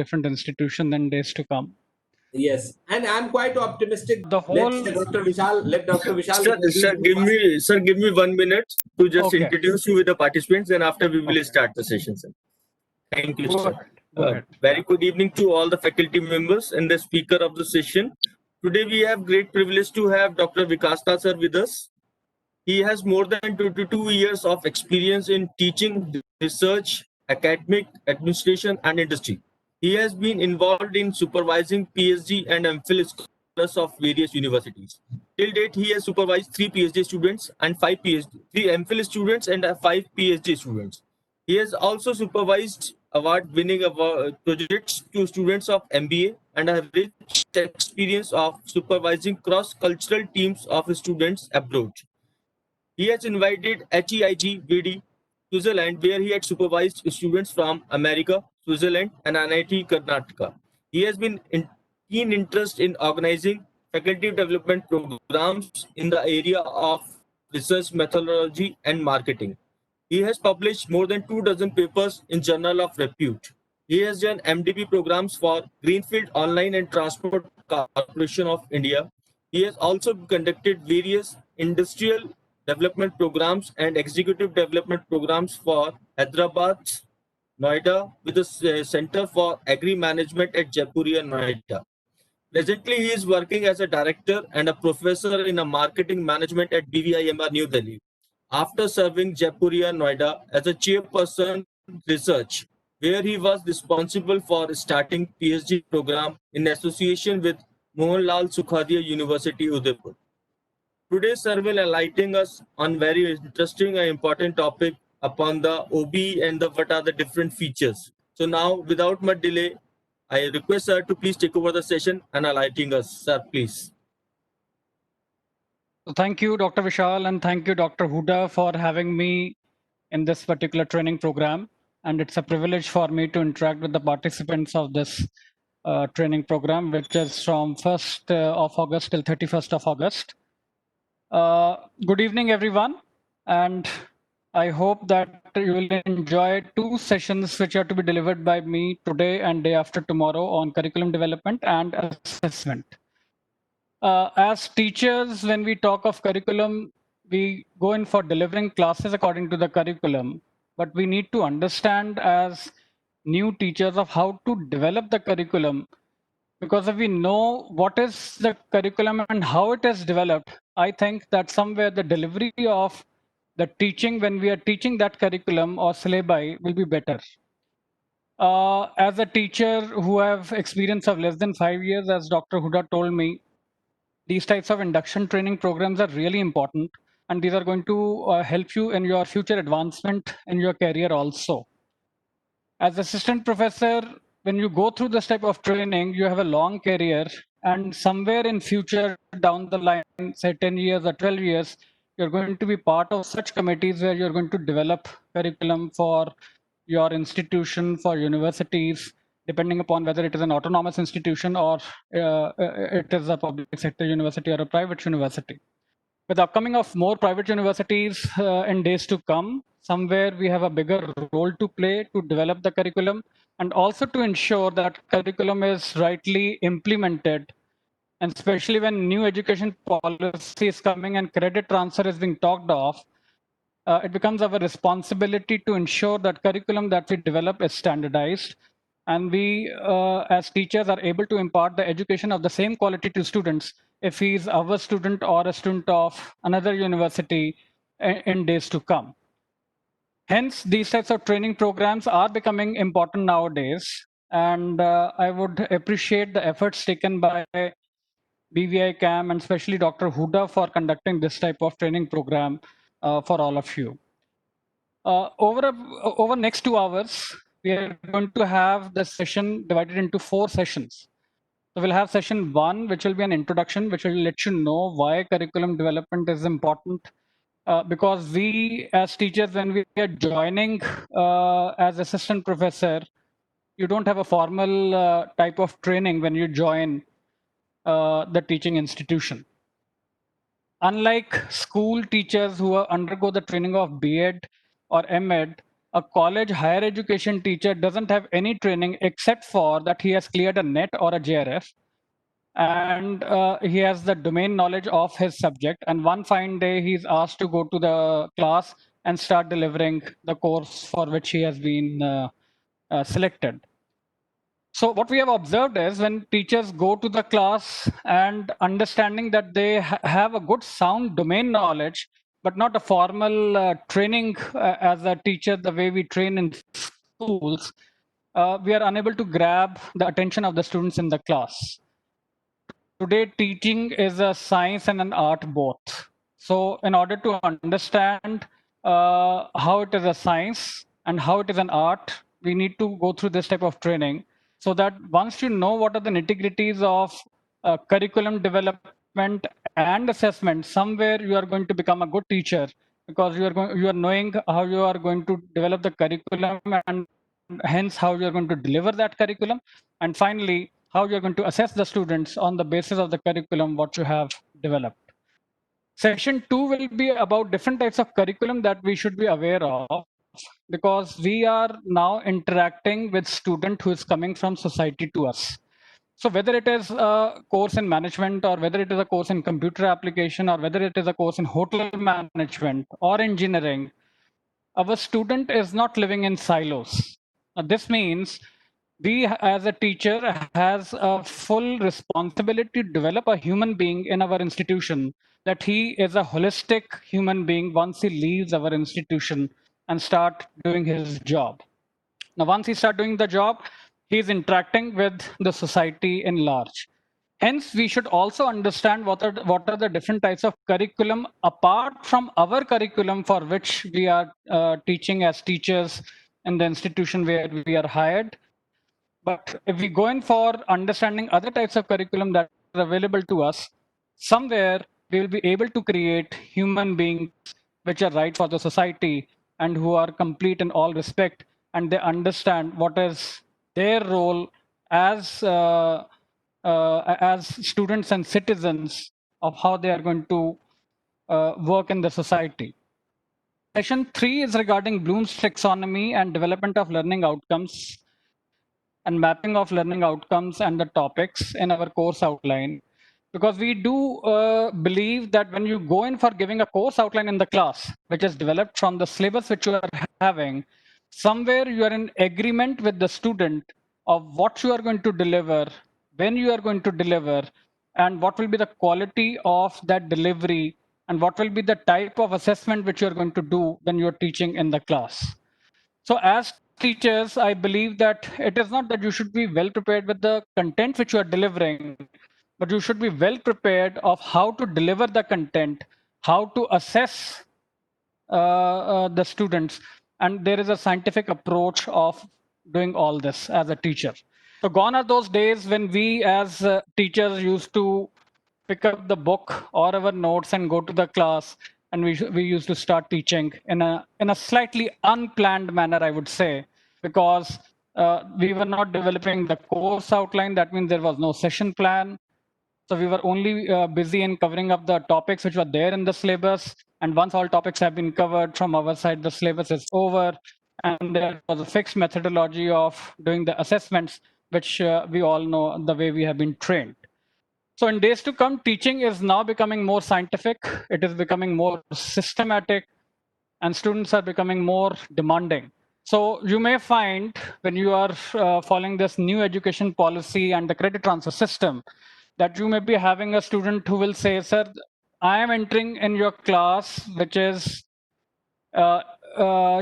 different institutions in days to come. Yes, and I'm quite optimistic. The whole Let Dr. Vishal. Sir, give me 1 minute to just Okay. introduce you with the participants, and after we will start the session, sir. Thank you, Go sir. ahead. Go ahead. Very good evening to all the faculty members and the speaker of the session. Today we have great privilege to have Dr. Vikas sir with us. He has more than 22 years of experience in teaching, research, academic, administration, and industry. He has been involved in supervising PhD and MPhil scholars of various universities. Till date, he has supervised 3 PhD students and 3 MPhil students and 5 PhD students. He has also supervised award-winning projects to students of MBA and a rich experience of supervising cross-cultural teams of students abroad. He has invited HEIG VD Switzerland, where he had supervised students from America, Switzerland, and NIT Karnataka. He has been keen interest in organizing faculty development programs in the area of research methodology and marketing. He has published more than 24 papers in Journal of Repute. He has done MDP programs for Greenfield Online and Transport Corporation of India. He has also conducted various industrial development programs and executive development programs for Hyderabad, Noida, with a Center for Agri Management at Jaipuria, Noida. Presently, he is working as a director and a professor in a marketing management at BVIMR New Delhi. After serving Jaipuria, Noida as a chairperson research, where he was responsible for starting PhD program in association with Mohanlal Sukhadia University, Udaipur. Today, sir will enlighten us on very interesting and important topic upon the OB and what are the different features. So now, without much delay, I request sir to please take over the session and enlighten us. Sir, please. Thank you, Dr. Vishal, and thank you, Dr. Huda, for having me in this particular training program. And it's a privilege for me to interact with the participants of this training program, which is from 1st of August till 31st of August. Good evening, everyone. And I hope that you will enjoy 2 sessions which are to be delivered by me today and day after tomorrow on curriculum development and assessment. As teachers, when we talk of curriculum, we go in for delivering classes according to the curriculum, but we need to understand as new teachers of how to develop the curriculum, because if we know what is the curriculum and how it is developed, I think that somewhere the delivery of the teaching when we are teaching that curriculum or syllabi will be better. As a teacher who have experience of less than 5 years, as Dr. Huda told me, these types of induction training programs are really important, and these are going to help you in your future advancement in your career also. As assistant professor, when you go through this type of training, you have a long career, and somewhere in future down the line, say 10 years or 12 years, you're going to be part of such committees where you're going to develop curriculum for your institution, for universities, depending upon whether it is an autonomous institution or it is a public sector university or a private university. With the upcoming of more private universities in days to come, somewhere we have a bigger role to play to develop the curriculum and also to ensure that curriculum is rightly implemented. And especially when new education policy is coming and credit transfer is being talked of, it becomes our responsibility to ensure that curriculum that we develop is standardized, and we as teachers are able to impart the education of the same quality to students if he is our student or a student of another university in days to come. Hence, these types of training programs are becoming important nowadays, and I would appreciate the efforts taken by BVI CAM and especially Dr. Huda for conducting this type of training program for all of you. Over next 2 hours, we are going to have the session divided into 4 sessions. So we'll have session 1, which will be an introduction, which will let you know why curriculum development is important. Because we as teachers, when we are joining as assistant professor, you don't have a formal type of training when you join the teaching institution. Unlike school teachers who undergo the training of B.Ed or M.Ed, a college higher education teacher doesn't have any training except for that he has cleared a NET or a JRF, and he has the domain knowledge of his subject. And one fine day, he's asked to go to the class and start delivering the course for which he has been selected. So what we have observed is when teachers go to the class and understanding that they have a good sound domain knowledge, but not a formal training as a teacher, the way we train in schools, we are unable to grab the attention of the students in the class. Today, teaching is a science and an art both. So in order to understand how it is a science and how it is an art, we need to go through this type of training so that once you know what are the nitty-gritties of curriculum development and assessment, somewhere you are going to become a good teacher because you are knowing how you are going to develop the curriculum and hence how you are going to deliver that curriculum, and finally how you're going to assess the students on the basis of the curriculum what you have developed. Session 2 will be about different types of curriculum that we should be aware of, because we are now interacting with student who is coming from society to us. So whether it is a course in management, or whether it is a course in computer application, or whether it is a course in hotel management or engineering, our student is not living in silos. This means we as a teacher has a full responsibility to develop a human being in our institution, that he is a holistic human being once he leaves our institution and start doing his job. Now, once he start doing the job, he is interacting with the society in large. Hence, we should also understand what are the different types of curriculum apart from our curriculum for which we are teaching as teachers in the institution where we are hired. But if we go in for understanding other types of curriculum that are available to us, somewhere we will be able to create human beings which are right for the society and who are complete in all respect, and they understand what is their role as students and citizens of how they are going to work in the society. Session 3 is regarding Bloom's taxonomy and development of learning outcomes and mapping of learning outcomes and the topics in our course outline. Because we do believe that when you go in for giving a course outline in the class, which is developed from the syllabus which you are having, somewhere you are in agreement with the student of what you are going to deliver, when you are going to deliver, and what will be the quality of that delivery, and what will be the type of assessment which you are going to do when you are teaching in the class. So as teachers, I believe that it is not that you should be well prepared with the content which you are delivering, but you should be well prepared of how to deliver the content, how to assess the students. And there is a scientific approach of doing all this as a teacher. So gone are those days when we as teachers used to pick up the book or our notes and go to the class, and we used to start teaching in a slightly unplanned manner, I would say, because we were not developing the course outline. That means there was no session plan. So we were only busy in covering up the topics which were there in the syllabus. And once all topics have been covered from our side, the syllabus is over. And there was a fixed methodology of doing the assessments, which we all know the way we have been trained. So in days to come, teaching is now becoming more scientific. It is becoming more systematic, and students are becoming more demanding. So you may find when you are following this new education policy and the credit transfer system, that you may be having a student who will say, sir, I am entering in your class, which is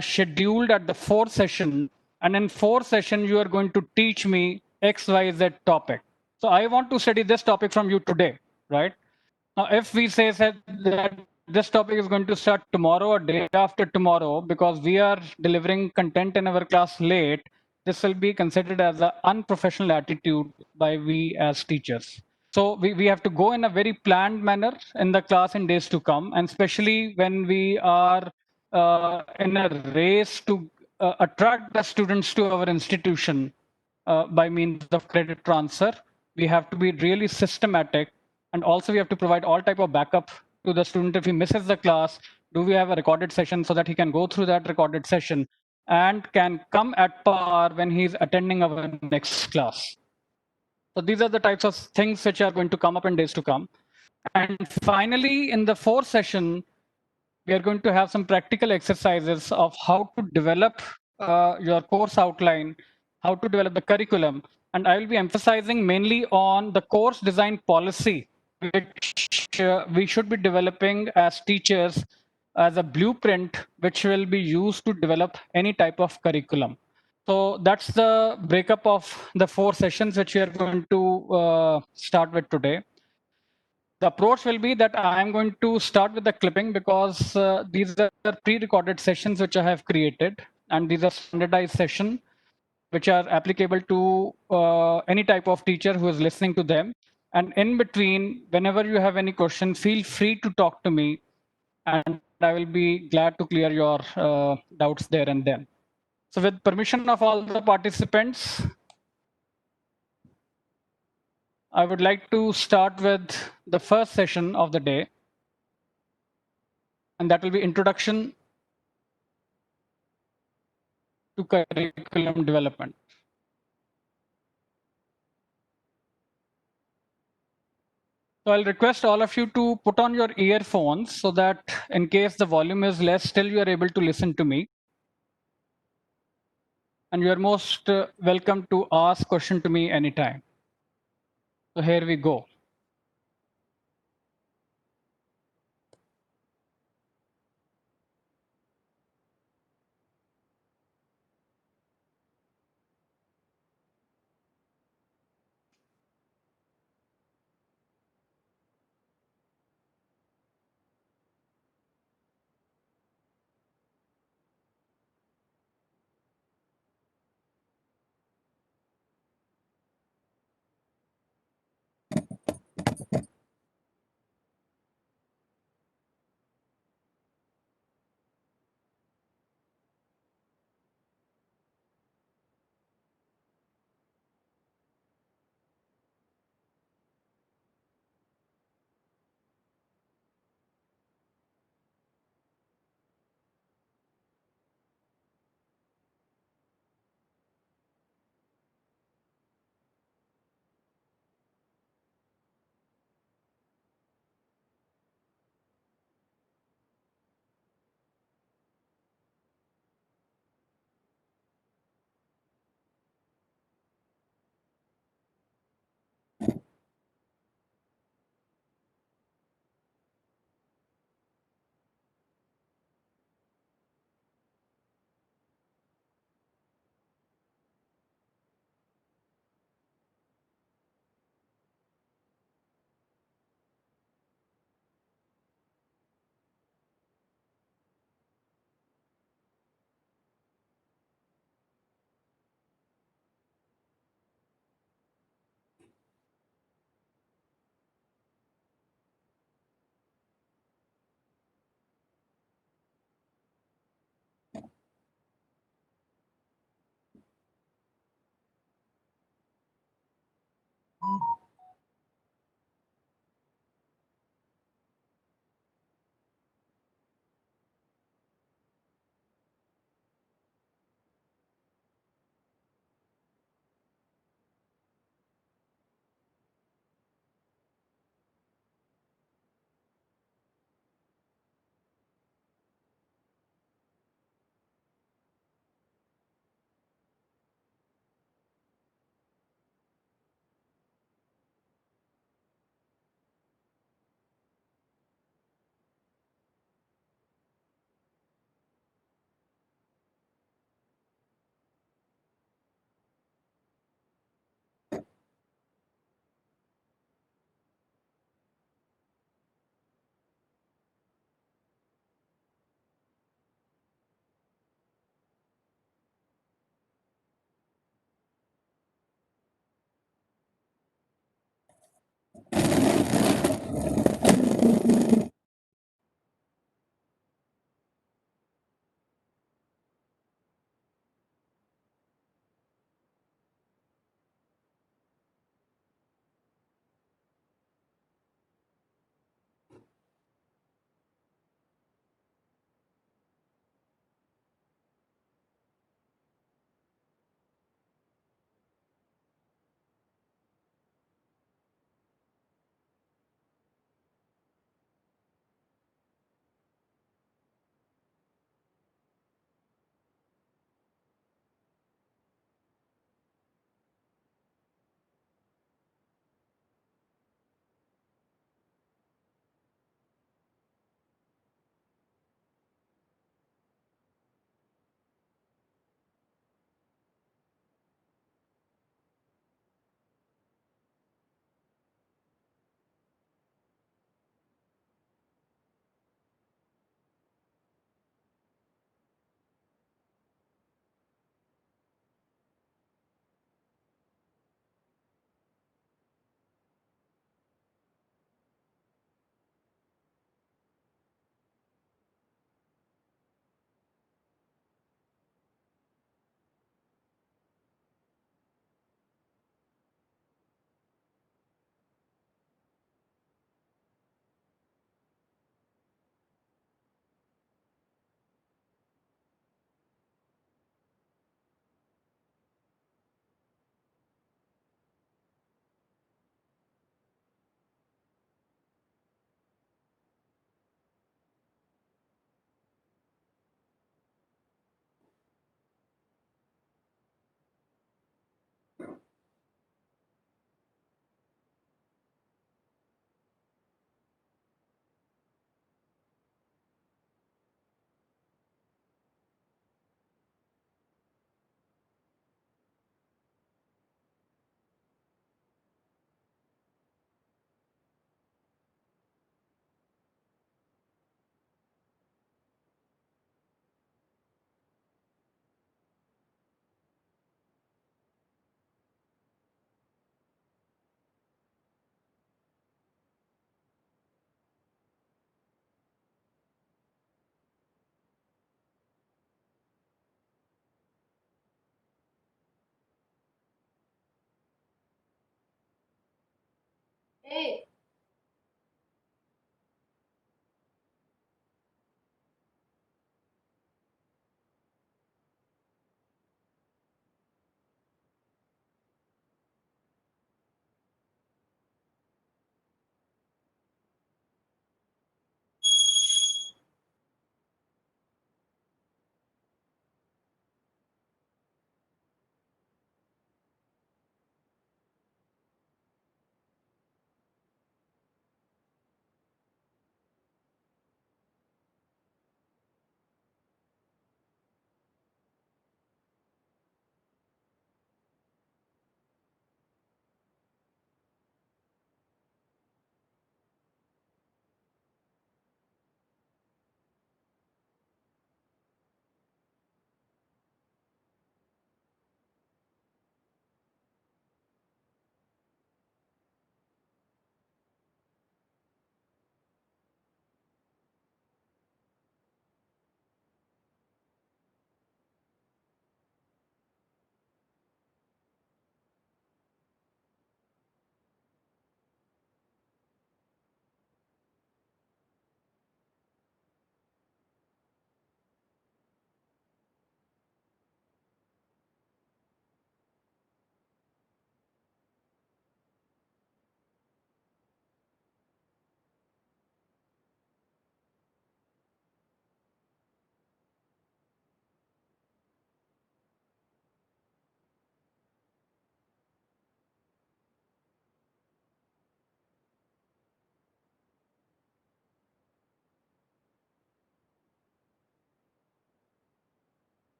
scheduled at the fourth session. And in fourth session, you are going to teach me X, Y, Z topic. So I want to study this topic from you today, right? Now, if we say that this topic is going to start tomorrow or day after tomorrow because we are delivering content in our class late, this will be considered as an unprofessional attitude by we as teachers. So we have to go in a very planned manner in the class in days to come, and especially when we are in a race to attract the students to our institution by means of credit transfer. We have to be really systematic, and also we have to provide all type of backup to the student. If he misses the class, do we have a recorded session so that he can go through that recorded session and can come at par when he's attending our next class. So these are the types of things which are going to come up in days to come. And finally, in the fourth session, we are going to have some practical exercises of how to develop your course outline, how to develop the curriculum. And I will be emphasizing mainly on the course design policy, which we should be developing as teachers as a blueprint, which will be used to develop any type of curriculum. So that's the breakup of the four sessions which we are going to start with today. The approach will be that I'm going to start with the clipping because these are pre-recorded sessions which I have created, and these are standardized sessions which are applicable to any type of teacher who is listening to them. And in between, whenever you have any question, feel free to talk to me, and I will be glad to clear your doubts there and then. So with permission of all the participants, I would like to start with the first session of the day, and that will be introduction to curriculum development. So I'll request all of you to put on your earphones so that in case the volume is less, still you are able to listen to me. And you are most welcome to ask question to me anytime. So here we go.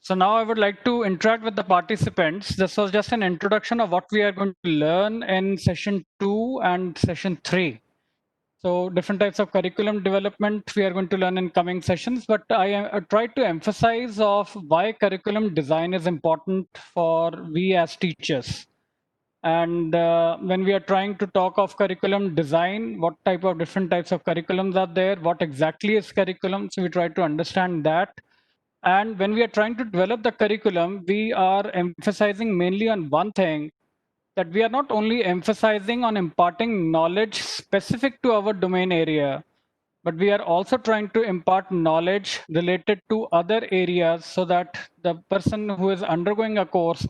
So now I would like to interact with the participants. This was just an introduction of what we are going to learn in session 2 and session 3. So different types of curriculum development we are going to learn in coming sessions, but I tried to emphasize of why curriculum design is important for we as teachers. And when we are trying to talk of curriculum design, what type of different types of curriculums are there? What exactly is curriculum? So we try to understand that. And when we are trying to develop the curriculum, we are emphasizing mainly on one thing, that we are not only emphasizing on imparting knowledge specific to our domain area, but we are also trying to impart knowledge related to other areas so that the person who is undergoing a course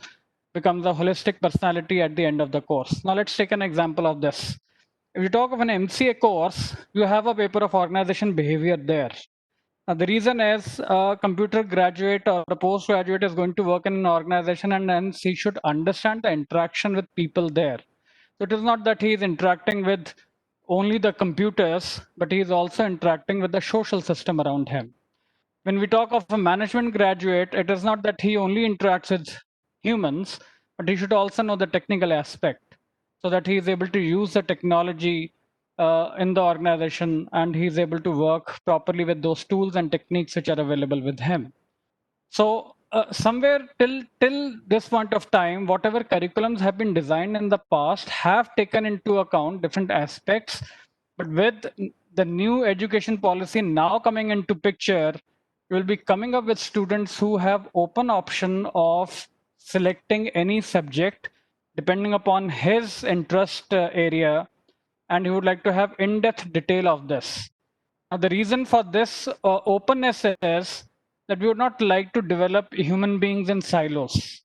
becomes a holistic personality at the end of the course. Now, let's take an example of this. If you talk of an MCA course, you have a paper of organization behavior there. Now, the reason is a computer graduate or a postgraduate is going to work in an organization, and hence he should understand the interaction with people there. So it is not that he is interacting with only the computers, but he is also interacting with the social system around him. When we talk of a management graduate, it is not that he only interacts with humans, but he should also know the technical aspect so that he is able to use the technology in the organization, and he is able to work properly with those tools and techniques which are available with him. So somewhere till this point of time, whatever curriculums have been designed in the past have taken into account different aspects. But with the new education policy now coming into picture, we will be coming up with students who have open option of selecting any subject depending upon his interest area, and he would like to have in-depth detail of this. Now, the reason for this openness is that we would not like to develop human beings in silos.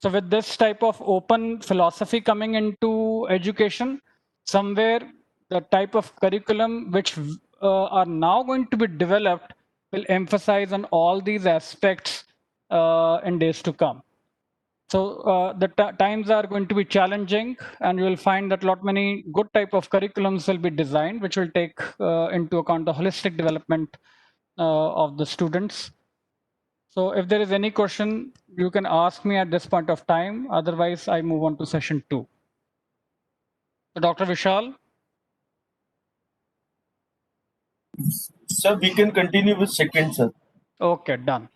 So, with this type of open philosophy coming into education, somewhere the type of curriculum which are now going to be developed will emphasize on all these aspects in days to come. So the times are going to be challenging, and you will find that a lot many good type of curriculums will be designed, which will take into account the holistic development of the students. So if there is any question, you can ask me at this point of time. Otherwise, I move on to session 2. So Dr. Vishal. Sir, we can continue with second, sir. Okay, done.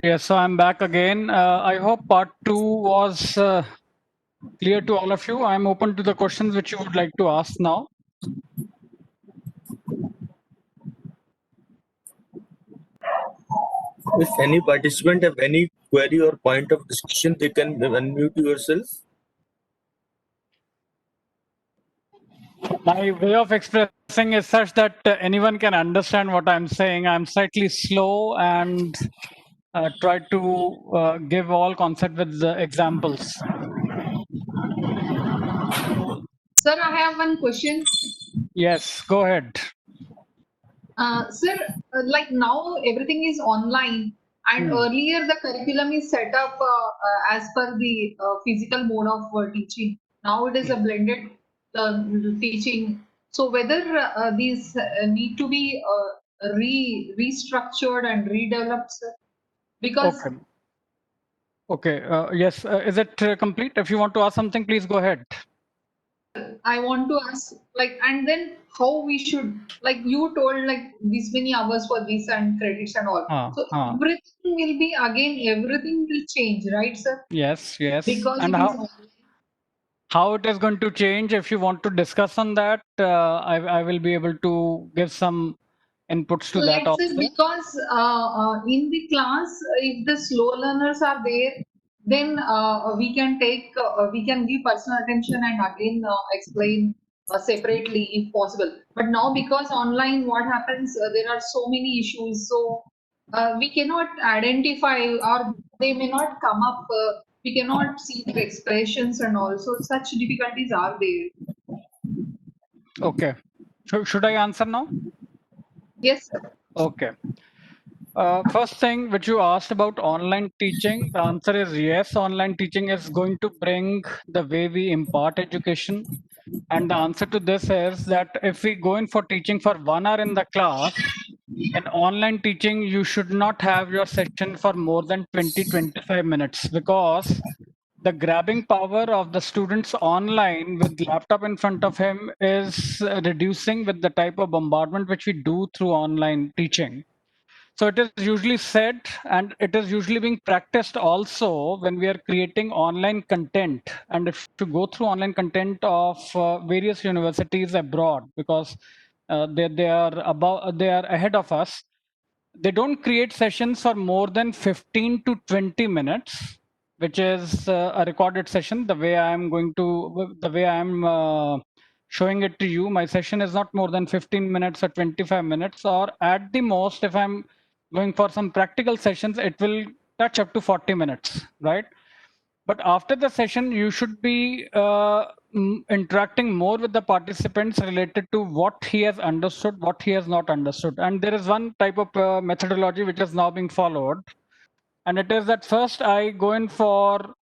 Yes, so I'm back again. I hope part 2 was clear to all of you. I'm open to the questions which you would like to ask now. If any participant have any query or point of discussion, they can unmute yourself. My way of expressing is such that anyone can understand what I'm saying. I'm slightly slow and try to give all concept with the examples. Sir, I have one question. Yes, go ahead. Sir, like now everything is online, and earlier the curriculum is set up as per the physical mode of teaching. Now it is a blended teaching. So whether these need to be restructured and redeveloped, sir? Because Okay. Yes. Is it complete? If you want to ask something, please go ahead. I want to ask, like, and then how we should, like, you told, like, this many hours for this and credits and all. So everything will be again, everything will change, right, sir? Yes. Because And it is how it is going to change? If you want to discuss on that, I will be able to give some inputs to that let's say, also. because in the class, if the slow learners are there, then we can take, we can give personal attention and again explain separately if possible. But now because online, what happens, there are so many issues, so we cannot identify, or they may not come up, we cannot see the expressions, and also such difficulties are there. Okay. Should I answer now? Yes, sir. Okay. First thing which you asked about online teaching, the answer is yes. Online teaching is going to bring the way we impart education. And the answer to this is that if we go in for teaching for 1 hour in the class, in online teaching, you should not have your session for more than 20-25 minutes, because the grabbing power of the students online with laptop in front of him is reducing with the type of bombardment which we do through online teaching. So it is usually said, and it is usually being practiced also when we are creating online content. And if you go through online content of various universities abroad, because they are ahead of us, they don't create sessions for more than 15 to 20 minutes, which is a recorded session. The way I'm showing it to you, my session is not more than 15 minutes or 25 minutes, or at the most, if I'm going for some practical sessions, it will touch up to 40 minutes, right? But after the session, you should be interacting more with the participants related to what he has understood, what he has not understood. And there is one type of methodology which is now being followed. And it is that first I go in for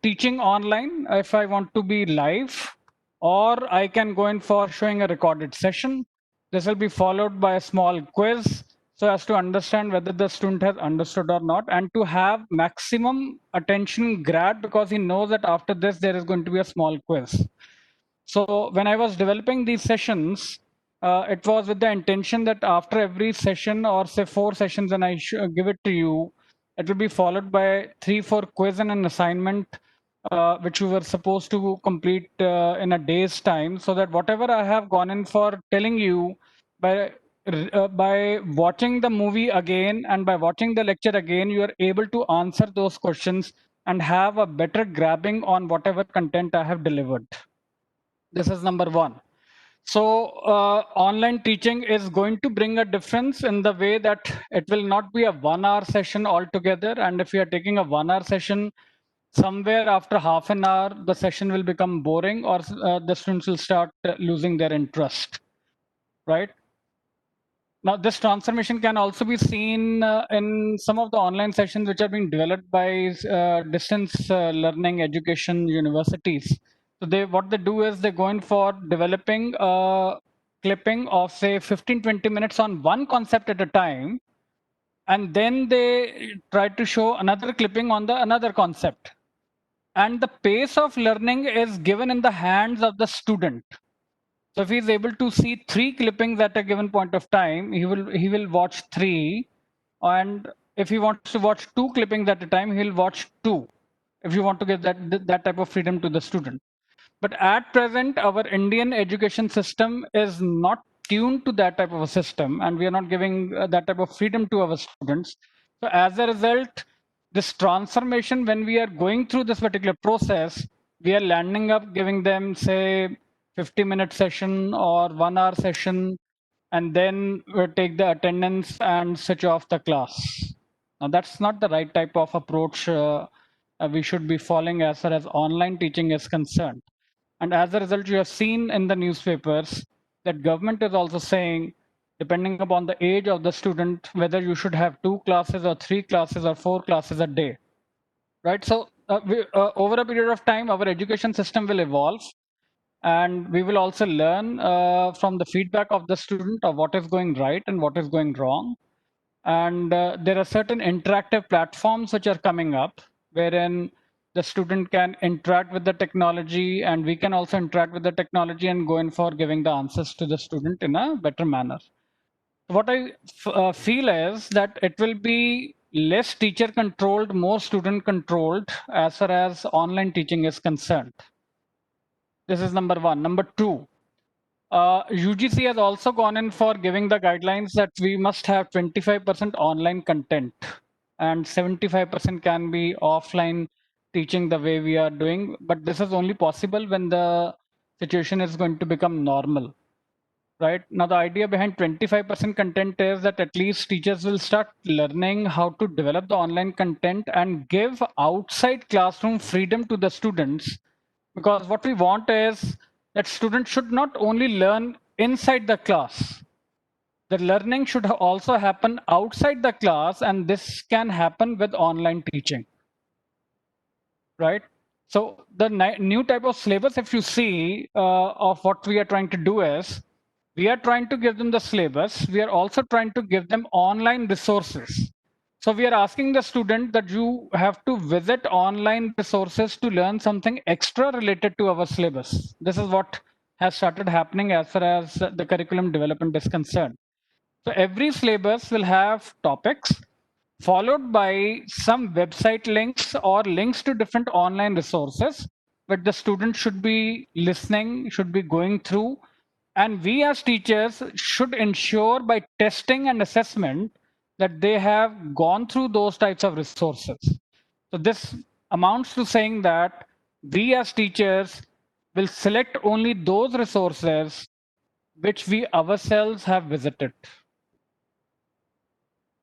teaching online if I want to be live, or I can go in for showing a recorded session. This will be followed by a small quiz so as to understand whether the student has understood or not, and to have maximum attention grab, because he knows that after this there is going to be a small quiz. So when I was developing these sessions, it was with the intention that after every session, or say 4 sessions, and I give it to you, it will be followed by 3-4 quiz and an assignment, which we were supposed to complete in a day's time, so that whatever I have gone in for telling you, by watching the movie again and by watching the lecture again, you are able to answer those questions and have a better grabbing on whatever content I have delivered. This is number one. So online teaching is going to bring a difference in the way that it will not be a 1 hour session altogether. And if you are taking a 1 hour session, somewhere after half an hour, the session will become boring, or the students will start losing their interest, right? Now, this transformation can also be seen in some of the online sessions which are being developed by distance learning education universities. So what they do is they go in for developing a clipping of say 15-20 minutes on one concept at a time, and then they try to show another clipping on the another concept. And the pace of learning is given in the hands of the student. So if he's able to see 3 clippings at a given point of time, he will watch 3, and if he wants to watch 2 clippings at a time, he'll watch 2, if you want to give that type of freedom to the student. But at present, our Indian education system is not tuned to that type of a system, and we are not giving that type of freedom to our students. So as a result, this transformation, when we are going through this particular process, we are landing up giving them, say, 50-minute session or 1-hour session, and then we take the attendance and switch off the class. Now, that's not the right type of approach we should be following as far as online teaching is concerned. And as a result, you have seen in the newspapers that government is also saying, depending upon the age of the student, whether you should have 2 classes or 3 classes or 4 classes a day, right? So over a period of time, our education system will evolve, and we will also learn from the feedback of the student of what is going right and what is going wrong. And there are certain interactive platforms which are coming up, wherein the student can interact with the technology, and we can also interact with the technology and go in for giving the answers to the student in a better manner. What I feel is that it will be less teacher controlled, more student controlled as far as online teaching is concerned. This is number one. Number two, UGC has also gone in for giving the guidelines that we must have 25% online content and 75% can be offline teaching the way we are doing. But this is only possible when the situation is going to become normal, right? Now, the idea behind 25% content is that at least teachers will start learning how to develop the online content and give outside classroom freedom to the students, because what we want is that students should not only learn inside the class. The learning should also happen outside the class, and this can happen with online teaching, right? So the new type of syllabus, if you see, of what we are trying to do is, we are trying to give them the syllabus. We are also trying to give them online resources. So we are asking the student that you have to visit online resources to learn something extra related to our syllabus. This is what has started happening as far as the curriculum development is concerned. So every syllabus will have topics followed by some website links or links to different online resources, but the student should be listening, should be going through, and we as teachers should ensure by testing and assessment that they have gone through those types of resources. So this amounts to saying that we as teachers will select only those resources which we ourselves have visited.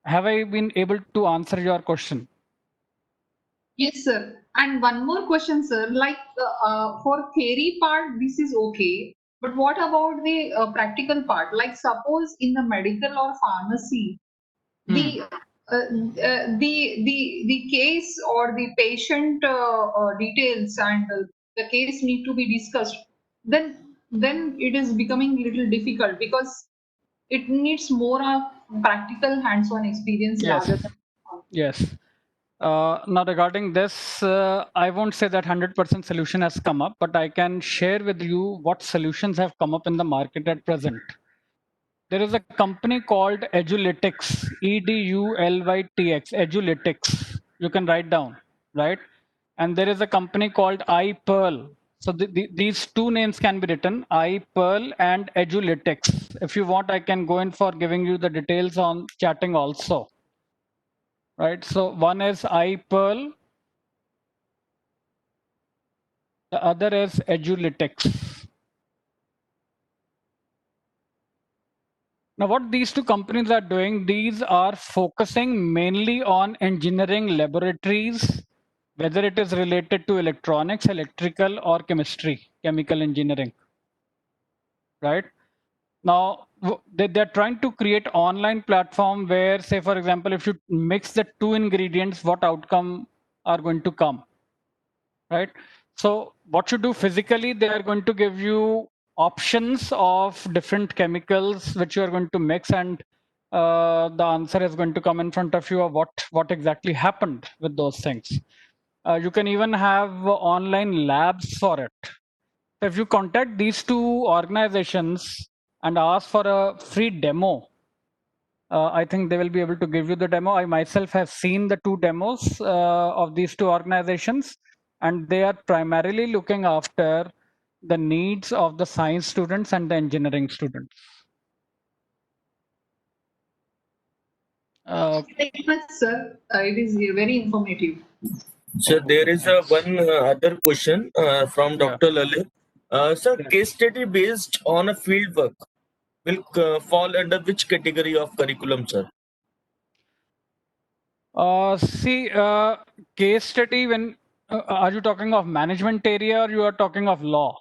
Have I been able to answer your question? Yes, sir. And one more question, sir. Like for theory part, this is okay. But what about the practical part? Like suppose in the medical or pharmacy, the the case or the patient details and the case need to be discussed. Then it is becoming little difficult because it needs more of practical hands-on experience Yes. rather than. Yes. Now, regarding this, I won't say that 100% solution has come up, but I can share with you what solutions have come up in the market at present. There is a company called Edulytics, Edulytx, Edulytics. You can write down, right? And there is a company called iPearl. So these two names can be written, iPearl and Edulytics. If you want, I can go in for giving you the details on chatting also, right? So one is iPearl, the other is Edulytics. Now, what these two companies are doing, these are focusing mainly on engineering laboratories, whether it is related to electronics, electrical, or chemistry, chemical engineering, right? Now, they're trying to create online platform where, say, for example, if you mix the two ingredients, what outcome are going to come, right? So what you do physically, they are going to give you options of different chemicals which you are going to mix, and the answer is going to come in front of you of what exactly happened with those things. You can even have online labs for it. So if you contact these two organizations and ask for a free demo, I think they will be able to give you the demo. I myself have seen the 2 demos of these 2 organizations, and they are primarily looking after the needs of the science students and the engineering students. Thank you very much, sir. It is very informative. So there is one other question from Yeah. Dr. Lalit. Sir, Yes. case study based on a field work will fall under which category of curriculum, sir? See, case study, when are you talking of management area or you are talking of law?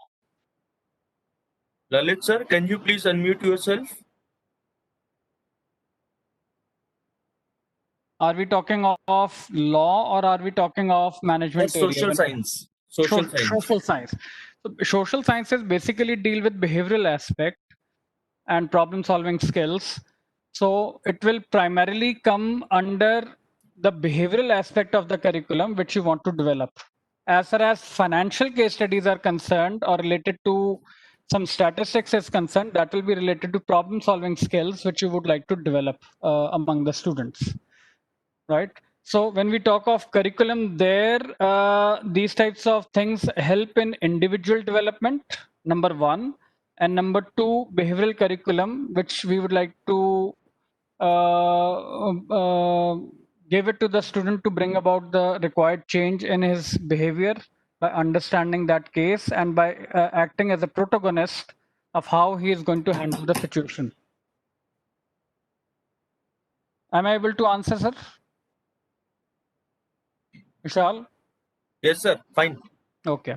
Lalit, sir, can you please unmute yourself? Are we talking of law or are we talking of management Social area? science. Social science. Social science. So social sciences basically deal with behavioral aspect and problem solving skills. So it will primarily come under the behavioral aspect of the curriculum which you want to develop. As far as financial case studies are concerned or related to some statistics is concerned, that will be related to problem solving skills which you would like to develop among the students, right? So when we talk of curriculum there, these types of things help in individual development, number one. And number two, behavioral curriculum, which we would like to give it to the student to bring about the required change in his behavior by understanding that case and by acting as a protagonist of how he is going to handle the situation. Am I able to answer, sir? Vishal? Yes, sir. Fine. Okay.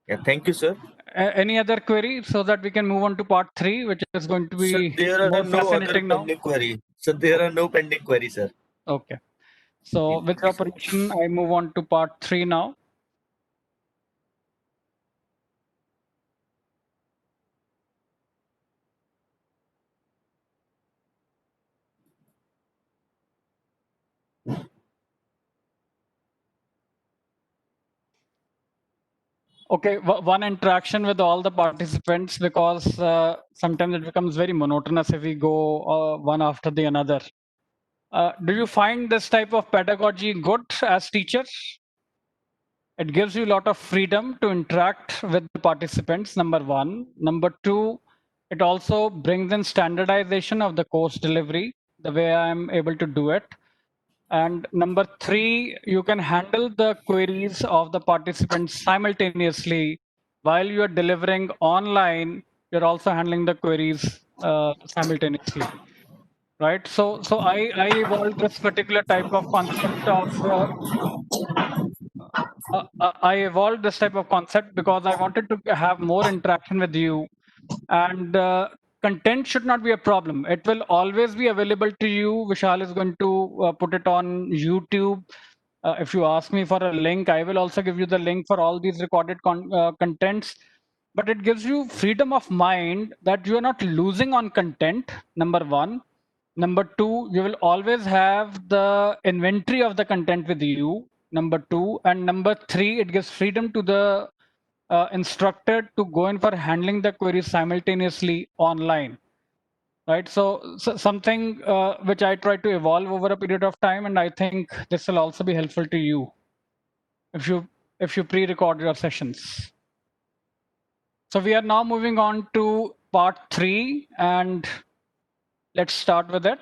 Yeah, thank you, sir. Any other query so that we can move on to part 3, which is going to Sir, be there are more no other fascinating now? pending query. So there are no pending queries, sir. Okay. So with your permission, I move on to part 3 now. Okay, one interaction with all the participants, because sometimes it becomes very monotonous if we go one after the another. Do you find this type of pedagogy good as teachers? It gives you a lot of freedom to interact with the participants, number one. Number two, it also brings in standardization of the course delivery, the way I'm able to do it. And number three, you can handle the queries of the participants simultaneously. While you are delivering online, you're also handling the queries simultaneously, right? So I evolved this particular type of concept of I evolved this type of concept because I wanted to have more interaction with you, and content should not be a problem. It will always be available to you. Vishal is going to put it on YouTube. If you ask me for a link, I will also give you the link for all these recorded contents. But it gives you freedom of mind that you are not losing on content, number one. Number two, you will always have the inventory of the content with you, number two. And number three, it gives freedom to the instructor to go in for handling the queries simultaneously online, right? So something which I try to evolve over a period of time, and I think this will also be helpful to you if you pre-record your sessions. So we are now moving on to part 3, and let's start with it.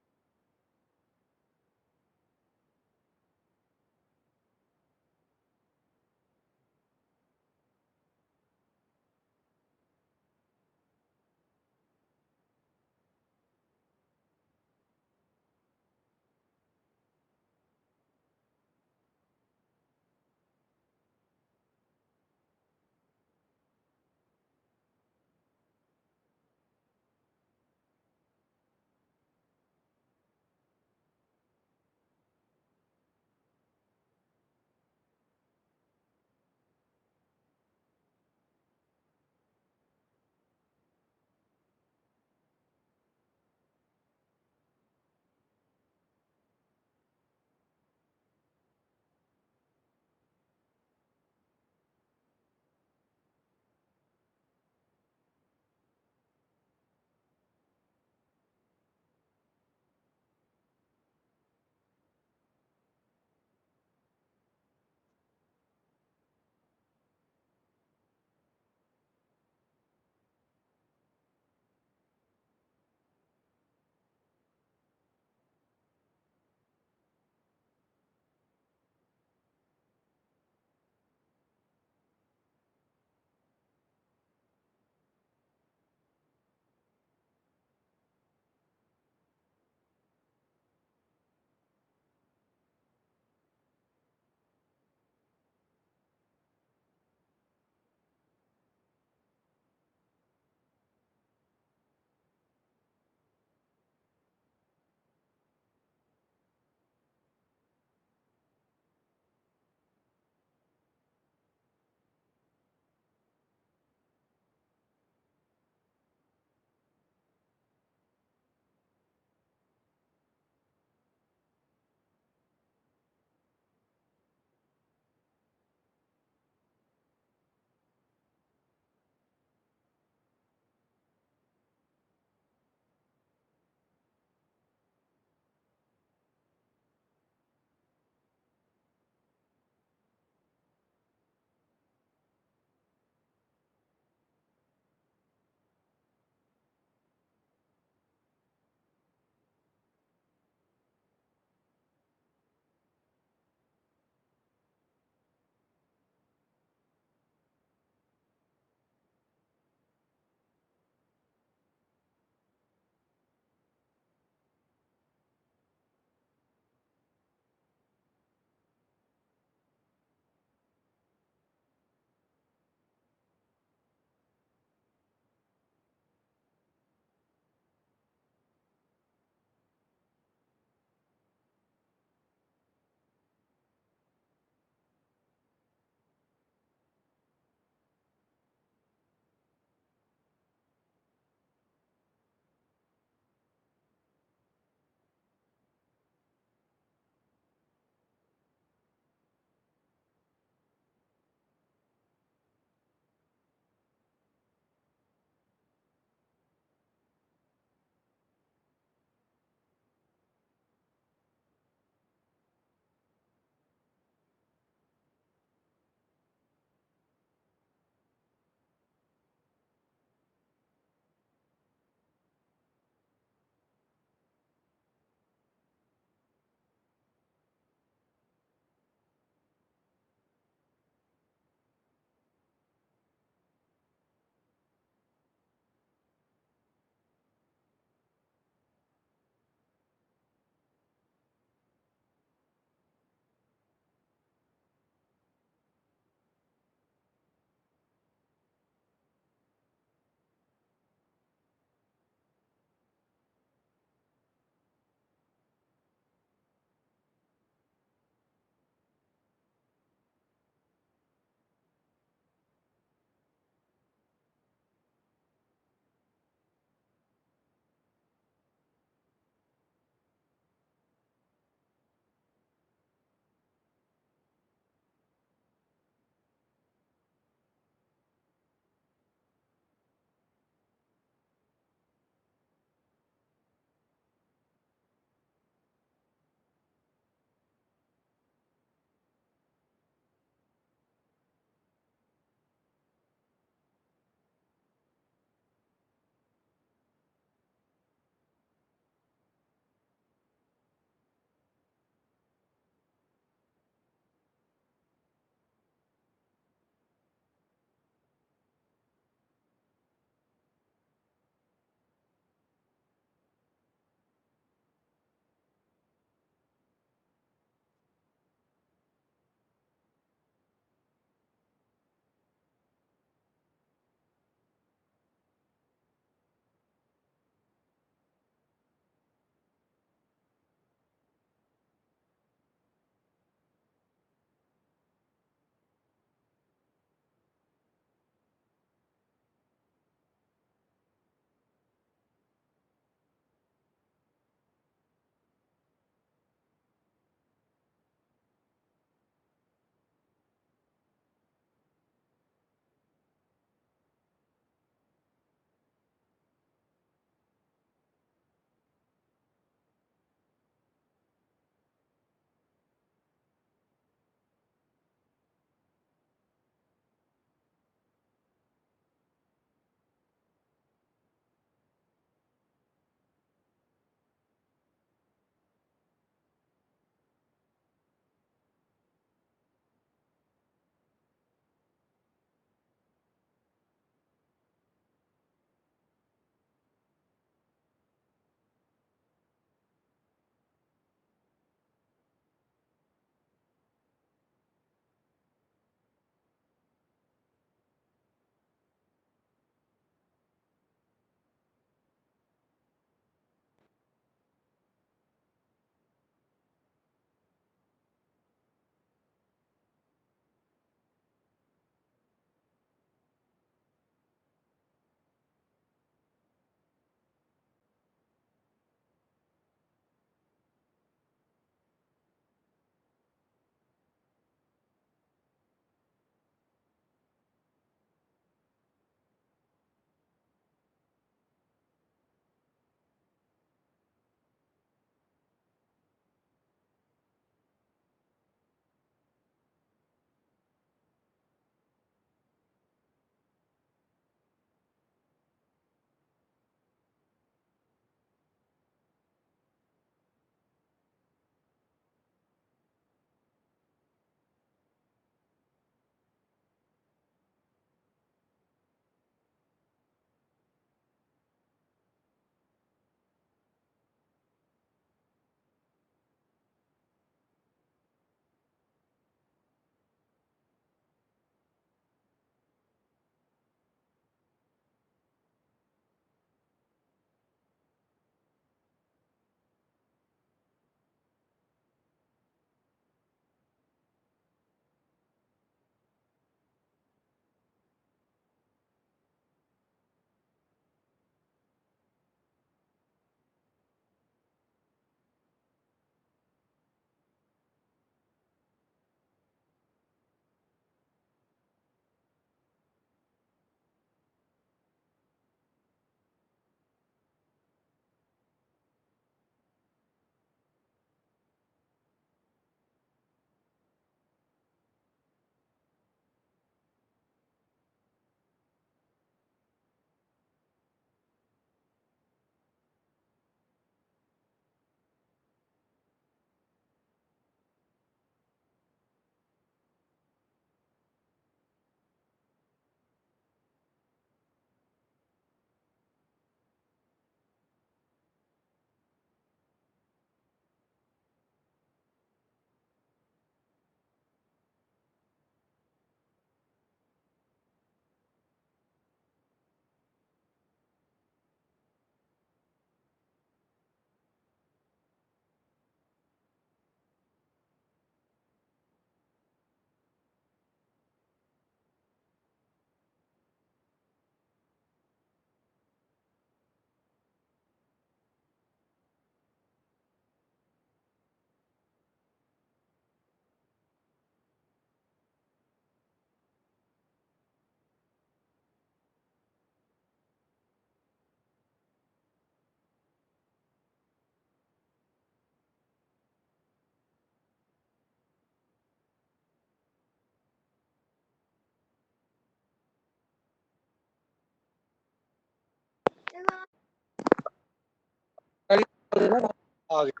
आ गया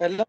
पहला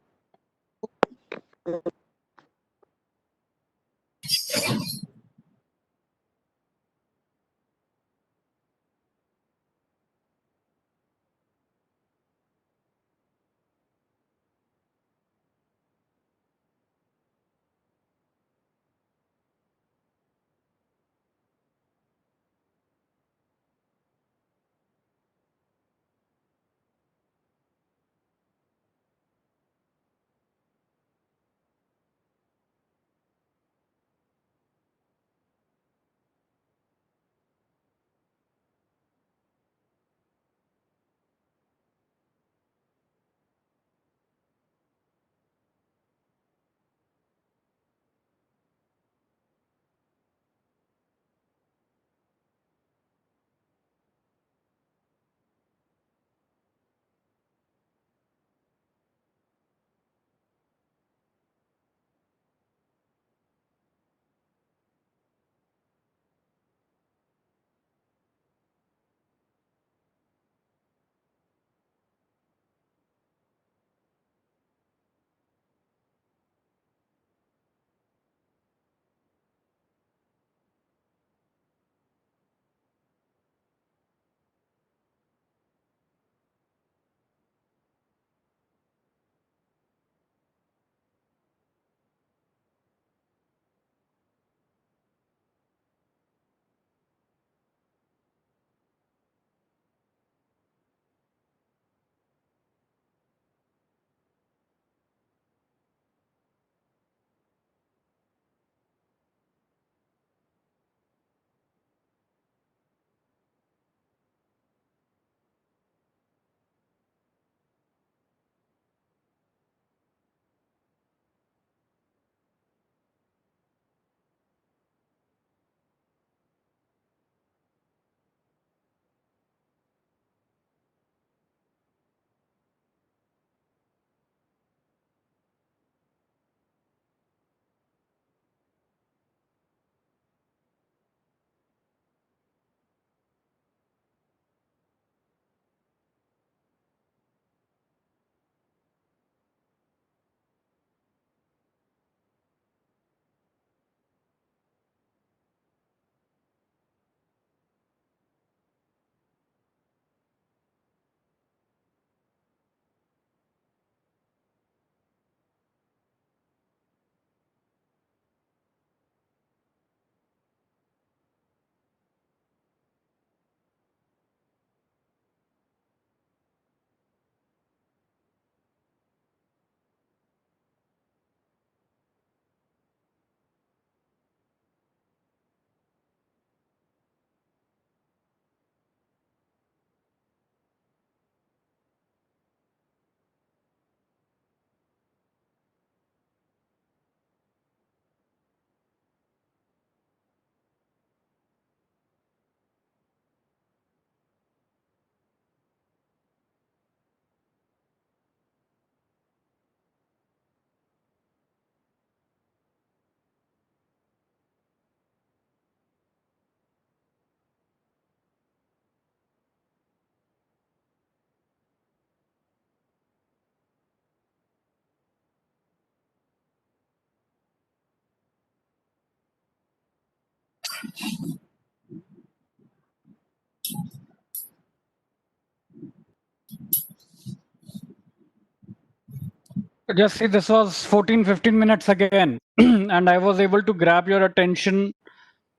Just see, this was 14-15 minutes again, and I was able to grab your attention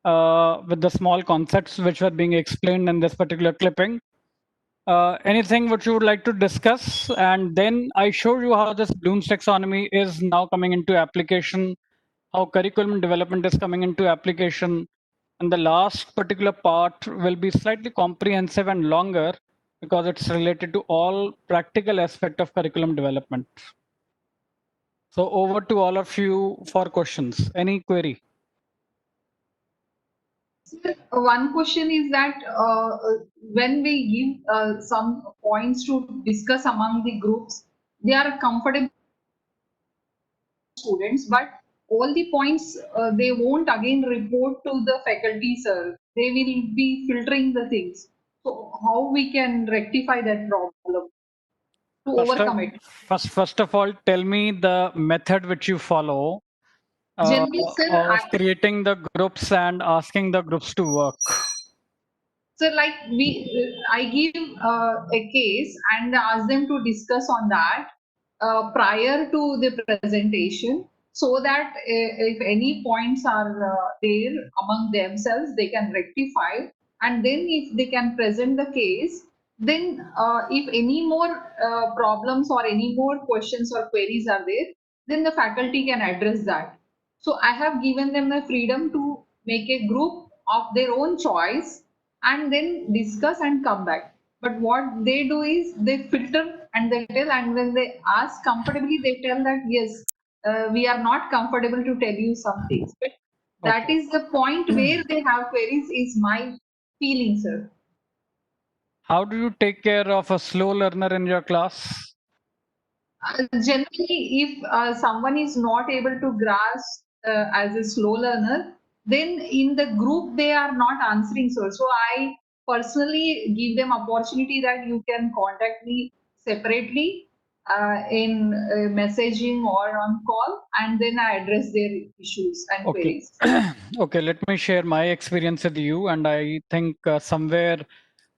with the small concepts which were being explained in this particular clipping. Anything which you would like to discuss? And then I showed you how this Bloom's taxonomy is now coming into application, how curriculum development is coming into application. And the last particular part will be slightly comprehensive and longer because it's related to all practical aspect of curriculum development. So over to all of you for questions. Any query? One question is that when we give some points to discuss among the groups, they are comfortable students, but all the points they won't again report to the faculty, sir. They will be filtering the things. So how we can rectify that problem? to overcome it. First of all, tell me the method which you follow Generally, sir, of creating the groups and asking the groups to work. so like I give a case and ask them to discuss on that prior to the presentation, so that if any points are there among themselves, they can rectify. And then if they can present the case, then if any more problems or any more questions or queries are there, then the faculty can address that. So I have given them the freedom to make a group of their own choice and then discuss and come back. But what they do is they filter and they tell, and when they ask comfortably, they tell that yes, we are not comfortable to tell you some things. But that Okay. is the point where they have queries, is my feeling, sir. How do you take care of a slow learner in your class? Generally, if someone is not able to grasp as a slow learner, then in the group they are not answering. So I personally give them opportunity that you can contact me separately in messaging or on call, and then I address their issues and Okay. queries. Okay, let me share my experience with you. And I think somewhere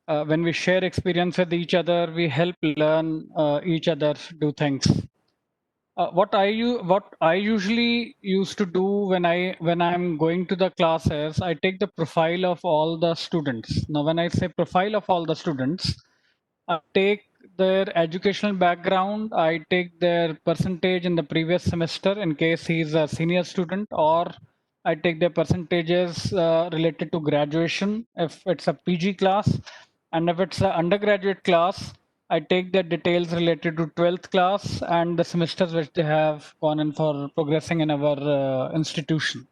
when we share experience with each other, we help learn each other do things. What I usually used to do when I'm going to the classes, I take the profile of all the students. Now, when I say profile of all the students, I take their educational background, I take their percentage in the previous semester in case he's a senior student, or I take their percentages related to graduation if it's a PG class, and if it's an undergraduate class, I take the details related to 12th class and the semesters which they have gone in for progressing in our institution.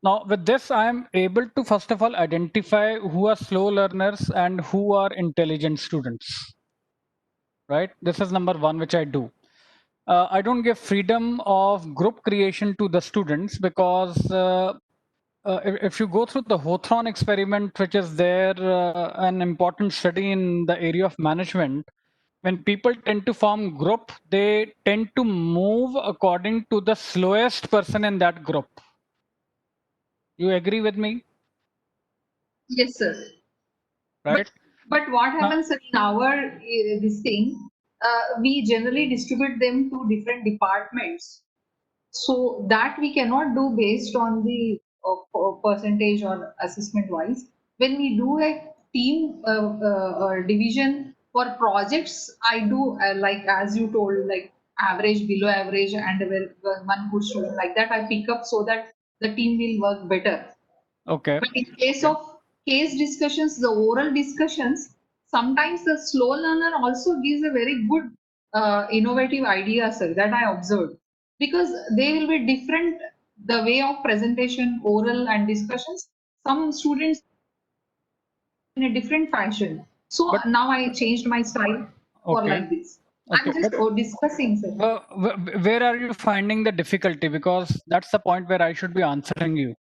Now, with this, I am able to first of all identify who are slow learners and who are intelligent students. Right? This is number one, which I do. I don't give freedom of group creation to the students because if you go through the Hawthorne experiment, which is there, an important study in the area of management, when people tend to form group, they tend to move according to the slowest person in that group. You agree with me? Yes, sir. Right? But what Now, happens in our this thing, we generally distribute them to different departments, so that we cannot do based on the percentage or assessment wise. When we do a team division for projects, I do like as you told, like average, below average, and one good student, like that I pick up so that the team will work better. okay. But in case of case discussions, the oral discussions, sometimes the slow learner also gives a very good innovative idea, sir, that I observed. Because they will be different, the way of presentation, oral and discussions. Some students in a different fashion. So But now I changed my style for okay. like this. Okay. I'm just But discussing, sir. where are you finding the difficulty? Because that's the point where I should be answering you.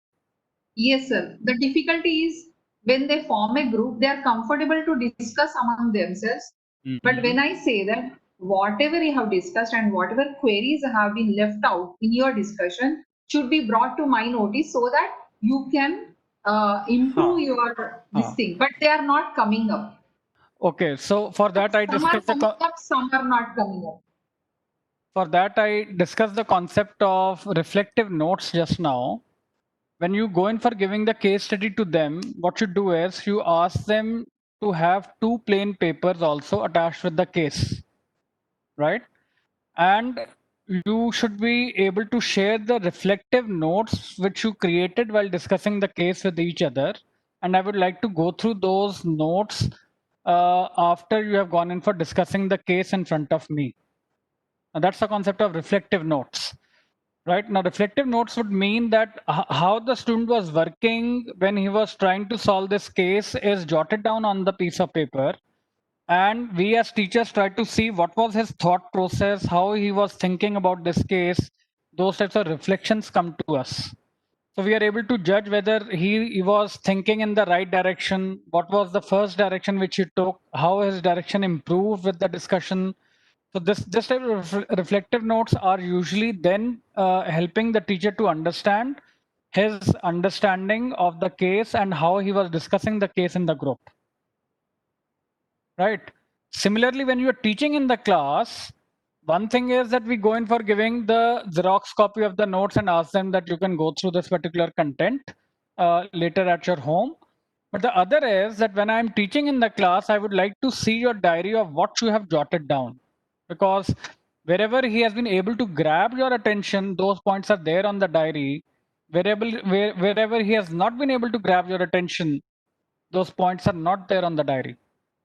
Yes, sir. The difficulty is when they form a group, they are comfortable to discuss among themselves. But Mhm. when I say that whatever you have discussed and whatever queries have been left out in your discussion should be brought to my notice so that you can improve Huh. your this Huh. thing. But they are not coming up. Okay. So for that, I Some are discussed the coming up, some are not coming up. for that I discussed the concept of reflective notes just now. When you go in for giving the case study to them, what you do is you ask them to have two plain papers also attached with the case, right? And you should be able to share the reflective notes which you created while discussing the case with each other. And I would like to go through those notes after you have gone in for discussing the case in front of me. Now, that's the concept of reflective notes. Right now, reflective notes would mean that how the student was working when he was trying to solve this case is jotted down on the piece of paper. And we as teachers try to see what was his thought process, how he was thinking about this case. Those types of reflections come to us. So we are able to judge whether he was thinking in the right direction, what was the first direction which he took, how his direction improved with the discussion, So this type of reflective notes are usually then helping the teacher to understand his understanding of the case and how he was discussing the case in the group. Right. Similarly, when you are teaching in the class, one thing is that we go in for giving the Xerox copy of the notes and ask them that you can go through this particular content later at your home. But the other is that when I'm teaching in the class, I would like to see your diary of what you have jotted down. Because wherever he has been able to grab your attention, those points are there on the diary. Wherever he has not been able to grab your attention, those points are not there on the diary.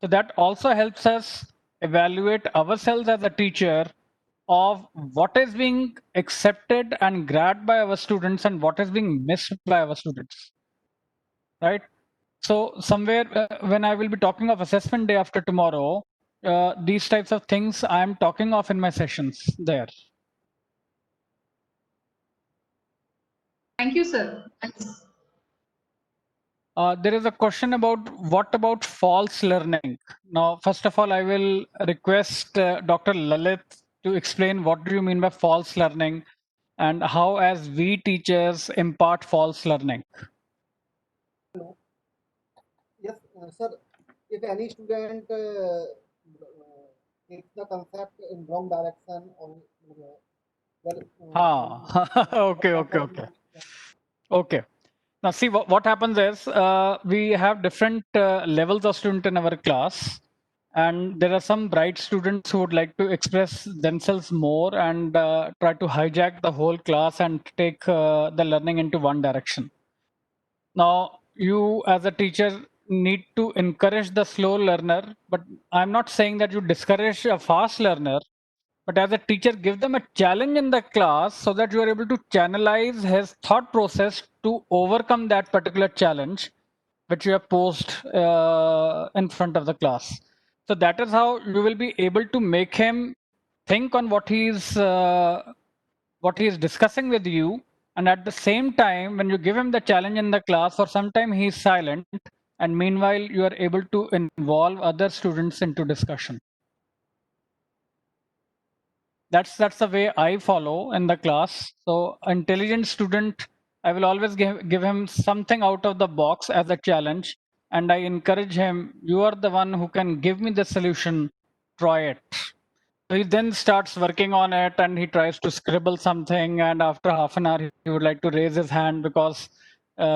So that also helps us evaluate ourselves as a teacher of what is being accepted and grabbed by our students and what is being missed by our students. Right? So somewhere when I will be talking of assessment day after tomorrow, these types of things I am talking of in my sessions there. Thank you, sir. Thanks. There is a question about what about false learning. Now, first of all, I will request Dr. Lalit to explain what do you mean by false learning and how as we teachers impart false learning. Yes, sir. If any student takes the concept in wrong direction, or Okay. Now, see what happens is we have different levels of student in our class, and there are some bright students who would like to express themselves more and try to hijack the whole class and take the learning into one direction. Now, you as a teacher need to encourage the slow learner, but I'm not saying that you discourage a fast learner, but as a teacher, give them a challenge in the class so that you are able to channelize his thought process to overcome that particular challenge which you have posed in front of the class. So that is how you will be able to make him think on what he is discussing with you, and at the same time when you give him the challenge in the class, for some time he is silent, and meanwhile you are able to involve other students into discussion. That's the way I follow in the class. So intelligent student, I will always give him something out of the box as a challenge, and I encourage him, you are the one who can give me the solution, try it. So he then starts working on it and he tries to scribble something, and after half an hour he would like to raise his hand because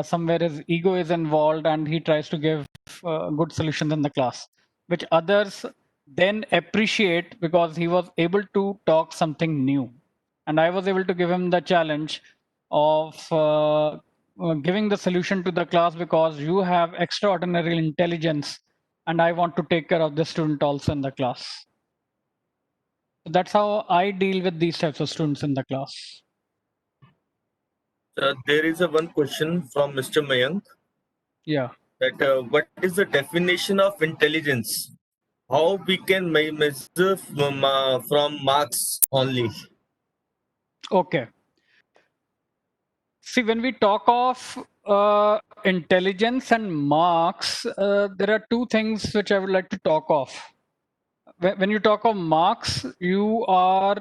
somewhere his ego is involved, and he tries to give good solutions in the class, which others then appreciate because he was able to talk something new. And I was able to give him the challenge of giving the solution to the class because you have extraordinary intelligence, and I want to take care of the student also in the class. That's how I deal with these types of students in the class. There is a one question from Mr. Mayank. Yeah. That what is the definition of intelligence? How we can measure from marks only? Okay. See, when we talk of intelligence and marks, there are two things which I would like to talk of. When you talk of marks, you are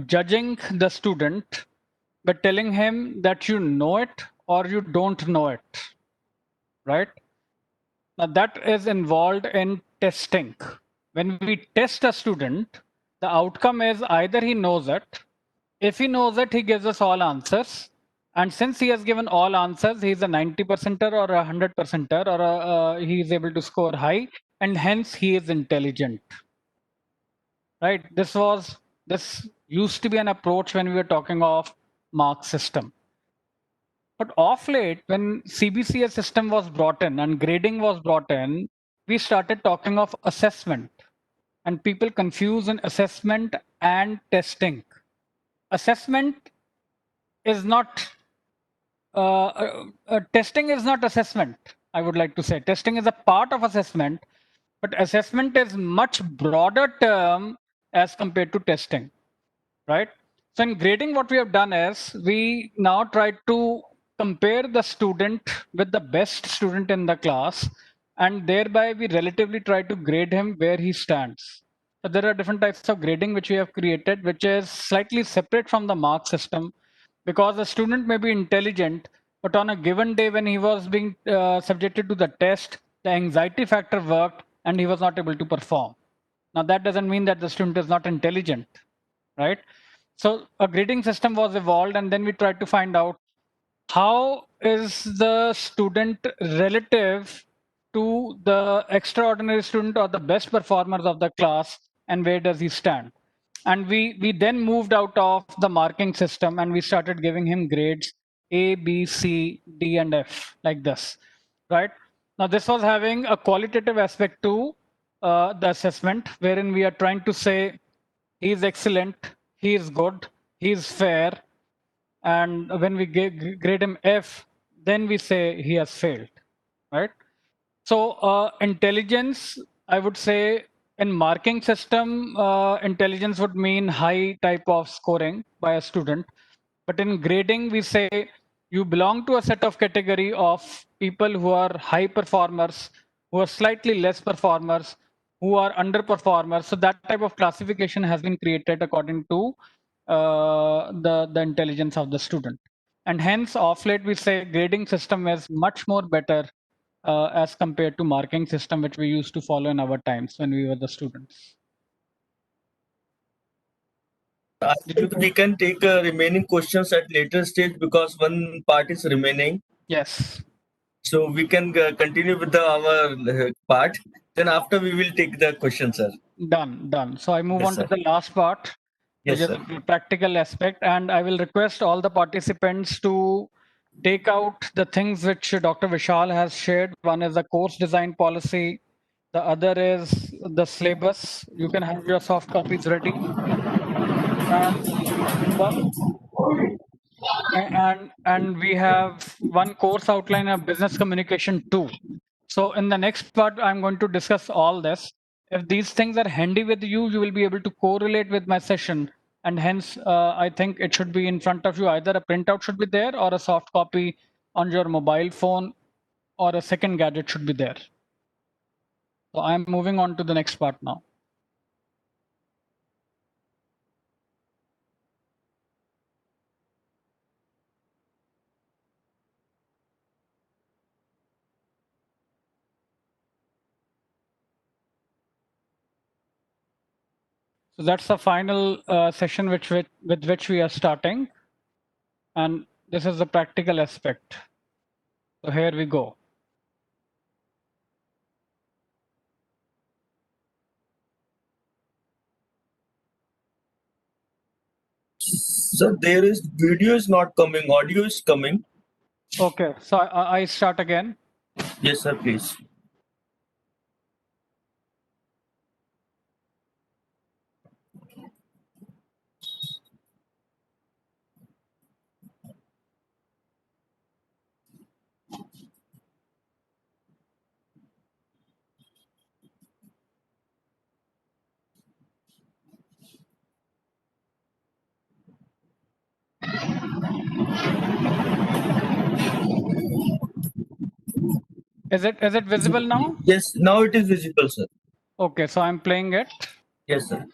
judging the student by telling him that you know it or you don't know it, right? Now that is involved in testing. When we test a student, the outcome is either he knows it. If he knows it, he gives us all answers. And since he has given all answers, he's a 90 percenter or a 100 percenter, or he is able to score high, and hence he is intelligent. Right? This used to be an approach when we were talking of mark system. But off late, when CBCS system was brought in and grading was brought in, we started talking of assessment, and people confuse in assessment and testing. Assessment is not testing is not assessment. I would like to say testing is a part of assessment, but assessment is much broader term as compared to testing, right? So in grading, what we have done is we now try to compare the student with the best student in the class, and thereby we relatively try to grade him where he stands. So there are different types of grading which we have created, which is slightly separate from the mark system, because a student may be intelligent, but on a given day when he was being subjected to the test, the anxiety factor worked and he was not able to perform. Now that doesn't mean that the student is not intelligent, right? So a grading system was evolved, and then we tried to find out how is the student relative to the extraordinary student or the best performers of the class, and where does he stand? And we then moved out of the marking system and we started giving him grades A, B, C, D, and F, like this, right? Now this was having a qualitative aspect to the assessment, wherein we are trying to say he is excellent, he is good, he is fair, and when we grade him F, then we say he has failed, right? So intelligence, I would say, in marking system, intelligence would mean high type of scoring by a student. But in grading, we say you belong to a set of category of people who are high performers, who are slightly less performers, who are underperformers. So that type of classification has been created according to the intelligence of the student. And hence, off late, we say grading system is much more better as compared to marking system, which we used to follow in our times when we were the students. I think we can take remaining questions at later stage because one part is remaining. Yes. So we can continue with our part. Then after we will take the question, sir. Done. So I move Yes, on to sir. the last part, which Yes, is sir. the practical aspect. And I will request all the participants to take out the things which Dr. Vishal has shared. One is the course design policy. The other is the syllabus. You can have your soft copies ready. And and we have one course outline of business communication too. So in the next part, I'm going to discuss all this. If these things are handy with you, you will be able to correlate with my session. And hence, I think it should be in front of you. Either a printout should be there or a soft copy on your mobile phone or a second gadget should be there. So I'm moving on to the next part now. So that's the final session with which we are starting. And this is the practical aspect. So here we go. Sir, there is video is not coming, audio is coming. Okay, so I start again. Yes, sir, please. Is it visible now? Yes, now it is visible, sir. Okay, so I'm playing it. Yes, sir.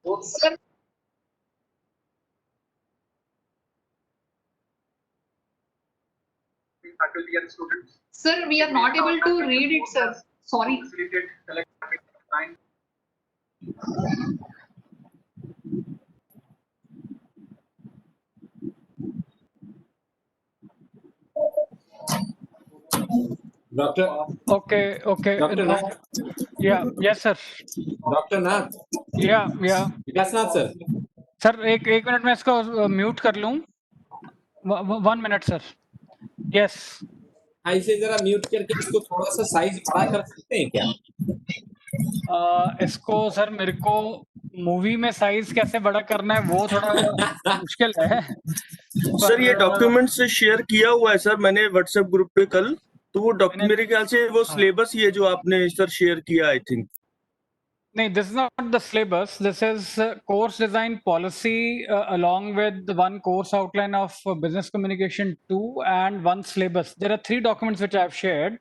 Sir, faculty and students. sir, we are not able to read it, sir. Sorry. Facilitate collective time. Doctor, Okay, okay. Dr. Now, Nath, yeah, yes, sir. Dr. Nath, Yeah, yeah. Vikas Nath sir. Sir एक minute मैं इसको mute कर लूं 1 minute sir yes ऐसे जरा mute करके इसको थोड़ा सा साइज बड़ा कर सकते हैं क्या? इसको सर मेरे को मूवी में साइज कैसे बड़ा करना है वो थोड़ा मुश्किल है सर ये डॉक्यूमेंट से शेयर किया हुआ है सर मैंने व्हाट्सएप ग्रुप पे कल तो वो मेरे ख्याल से वो सिलेबस ही है जो आपने सर शेयर किया आई थिंक नहीं this is not the syllabus this is course design policy along with one course outline of business communication 2 and one syllabus there are 3 documents which I have shared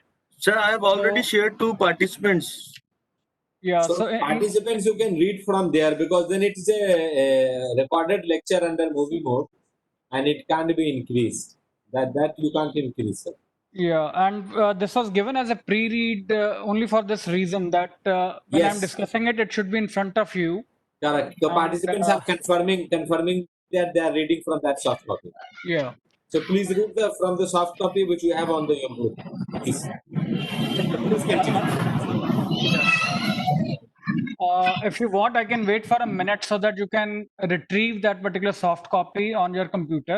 sir I have already shared to participants yeah So, participants you can read from there because then it is a recorded lecture under movie mode and it can't be increased. That you can't increase. Sir. Yeah, and this was given as a pre-read only for this reason that when I'm Yes. discussing it, it should be in front of you. Correct. So And, participants are confirming that they are reading from that soft copy. Yeah. So please read from the soft copy which you have on the your book. Please. Please continue. If you want, I can wait for a minute so that you can retrieve that particular soft copy on your computer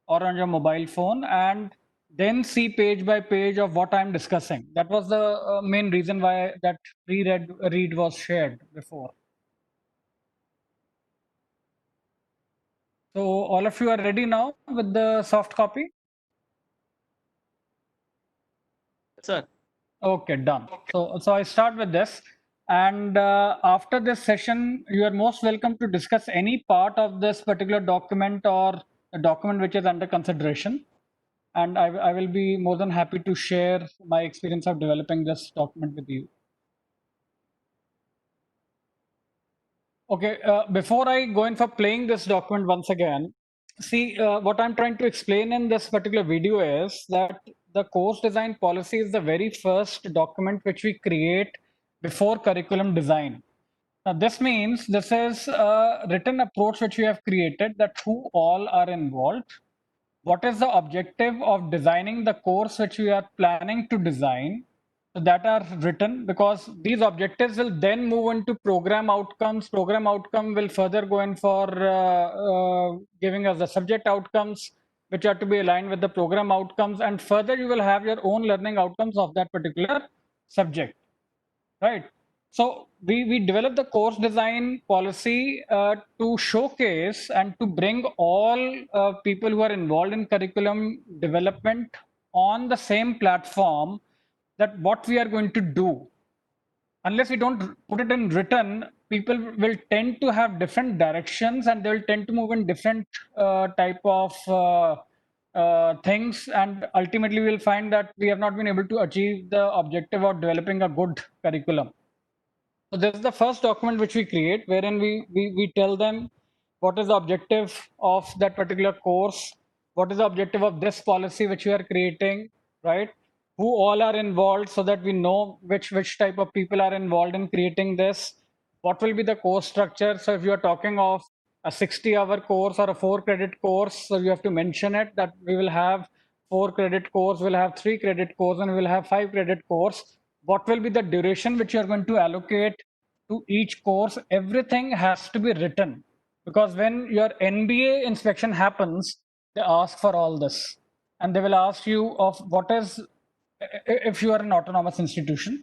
or on your mobile phone and then see page by page of what I'm discussing. That was the main reason why that read was shared before. So all of you are ready now with the soft copy? sir Okay, done. So I start with this. And after this session, you are most welcome to discuss any part of this particular document or a document which is under consideration. And I will be more than happy to share my experience of developing this document with you. Okay, before I go in for playing this document once again, see what I'm trying to explain in this particular video is that the course design policy is the very first document which we create before curriculum design. Now, this means this is a written approach which we have created that who all are involved. what is the objective of designing the course which we are planning to design, so that are written, because these objectives will then move into program outcomes. Program outcome will further go in for giving us the subject outcomes, which are to be aligned with the program outcomes, and further you will have your own learning outcomes of that particular subject, right? So we developed the course design policy to showcase and to bring all people who are involved in curriculum development on the same platform, that what we are going to do. Unless we don't put it in written, people will tend to have different directions and they will tend to move in different type of things, and ultimately we'll find that we have not been able to achieve the objective of developing a good curriculum. So this is the first document which we create, wherein we tell them what is the objective of that particular course, what is the objective of this policy which we are creating, right? Who all are involved, so that we know which type of people are involved in creating this. What will be the course structure? So if you are talking of a 60-hour course or a 4-credit course, so you have to mention it that we will have 4-credit course, we'll have 3-credit course, and we'll have 5-credit course. What will be the duration which you are going to allocate to each course? Everything has to be written, because when your NBA inspection happens, they ask for all this, and they will ask you of what is, if you are an autonomous institution,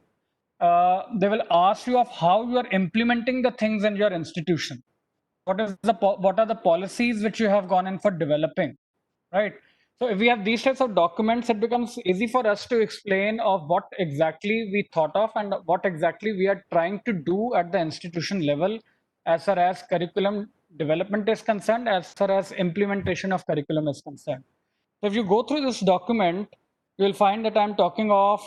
they will ask you of how you are implementing the things in your institution. What are the policies which you have gone in for developing, right? So if we have these types of documents, it becomes easy for us to explain of what exactly we thought of and what exactly we are trying to do at the institution level, as far as curriculum development is concerned, as far as implementation of curriculum is concerned. So if you go through this document, you'll find that I'm talking of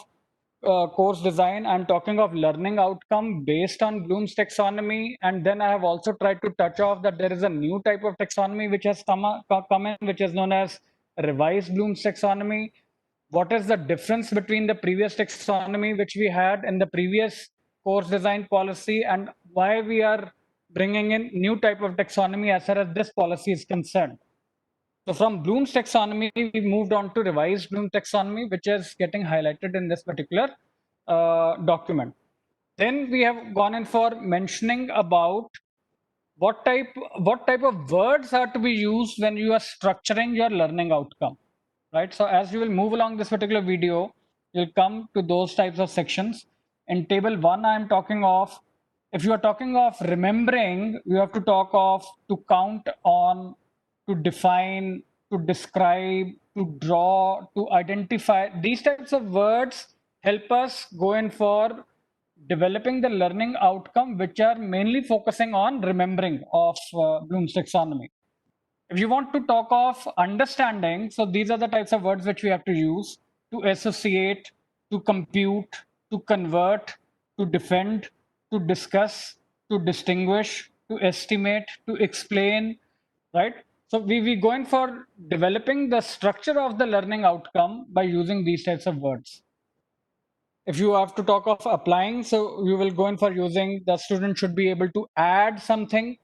course design, I'm talking of learning outcome based on Bloom's taxonomy, and then I have also tried to touch off that there is a new type of taxonomy which has come in, which is known as revised Bloom's taxonomy. What is the difference between the previous taxonomy which we had in the previous course design policy, and why we are bringing in new type of taxonomy as far as this policy is concerned. So from Bloom's taxonomy, we moved on to revised Bloom taxonomy, which is getting highlighted in this particular document. Then we have gone in for mentioning about what type of words are to be used when you are structuring your learning outcome, right? So as you will move along this particular video, you'll come to those types of sections. In table 1, I'm talking of, if you are talking of remembering, you have to talk of to count on, to define, to describe, to draw, to identify. These types of words help us go in for developing the learning outcome, which are mainly focusing on remembering of Bloom's taxonomy. If you want to talk of understanding, so these are the types of words which we have to use: to associate, to compute, to convert, to defend, to discuss, to distinguish, to estimate, to explain, right? So we go in for developing the structure of the learning outcome by using these types of words. If you have to talk of applying, so you will go in for using the student should be able to add something,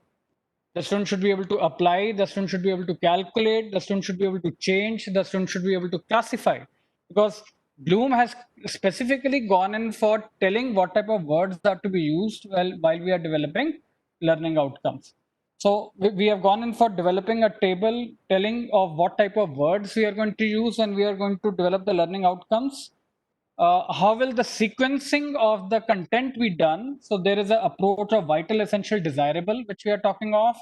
the student should be able to apply, the student should be able to calculate, the student should be able to change, the student should be able to classify. Because Bloom has specifically gone in for telling what type of words are to be used while we are developing learning outcomes. So we have gone in for developing a table telling of what type of words we are going to use when we are going to develop the learning outcomes. How will the sequencing of the content be done? So there is an approach of vital, essential, desirable, which we are talking of.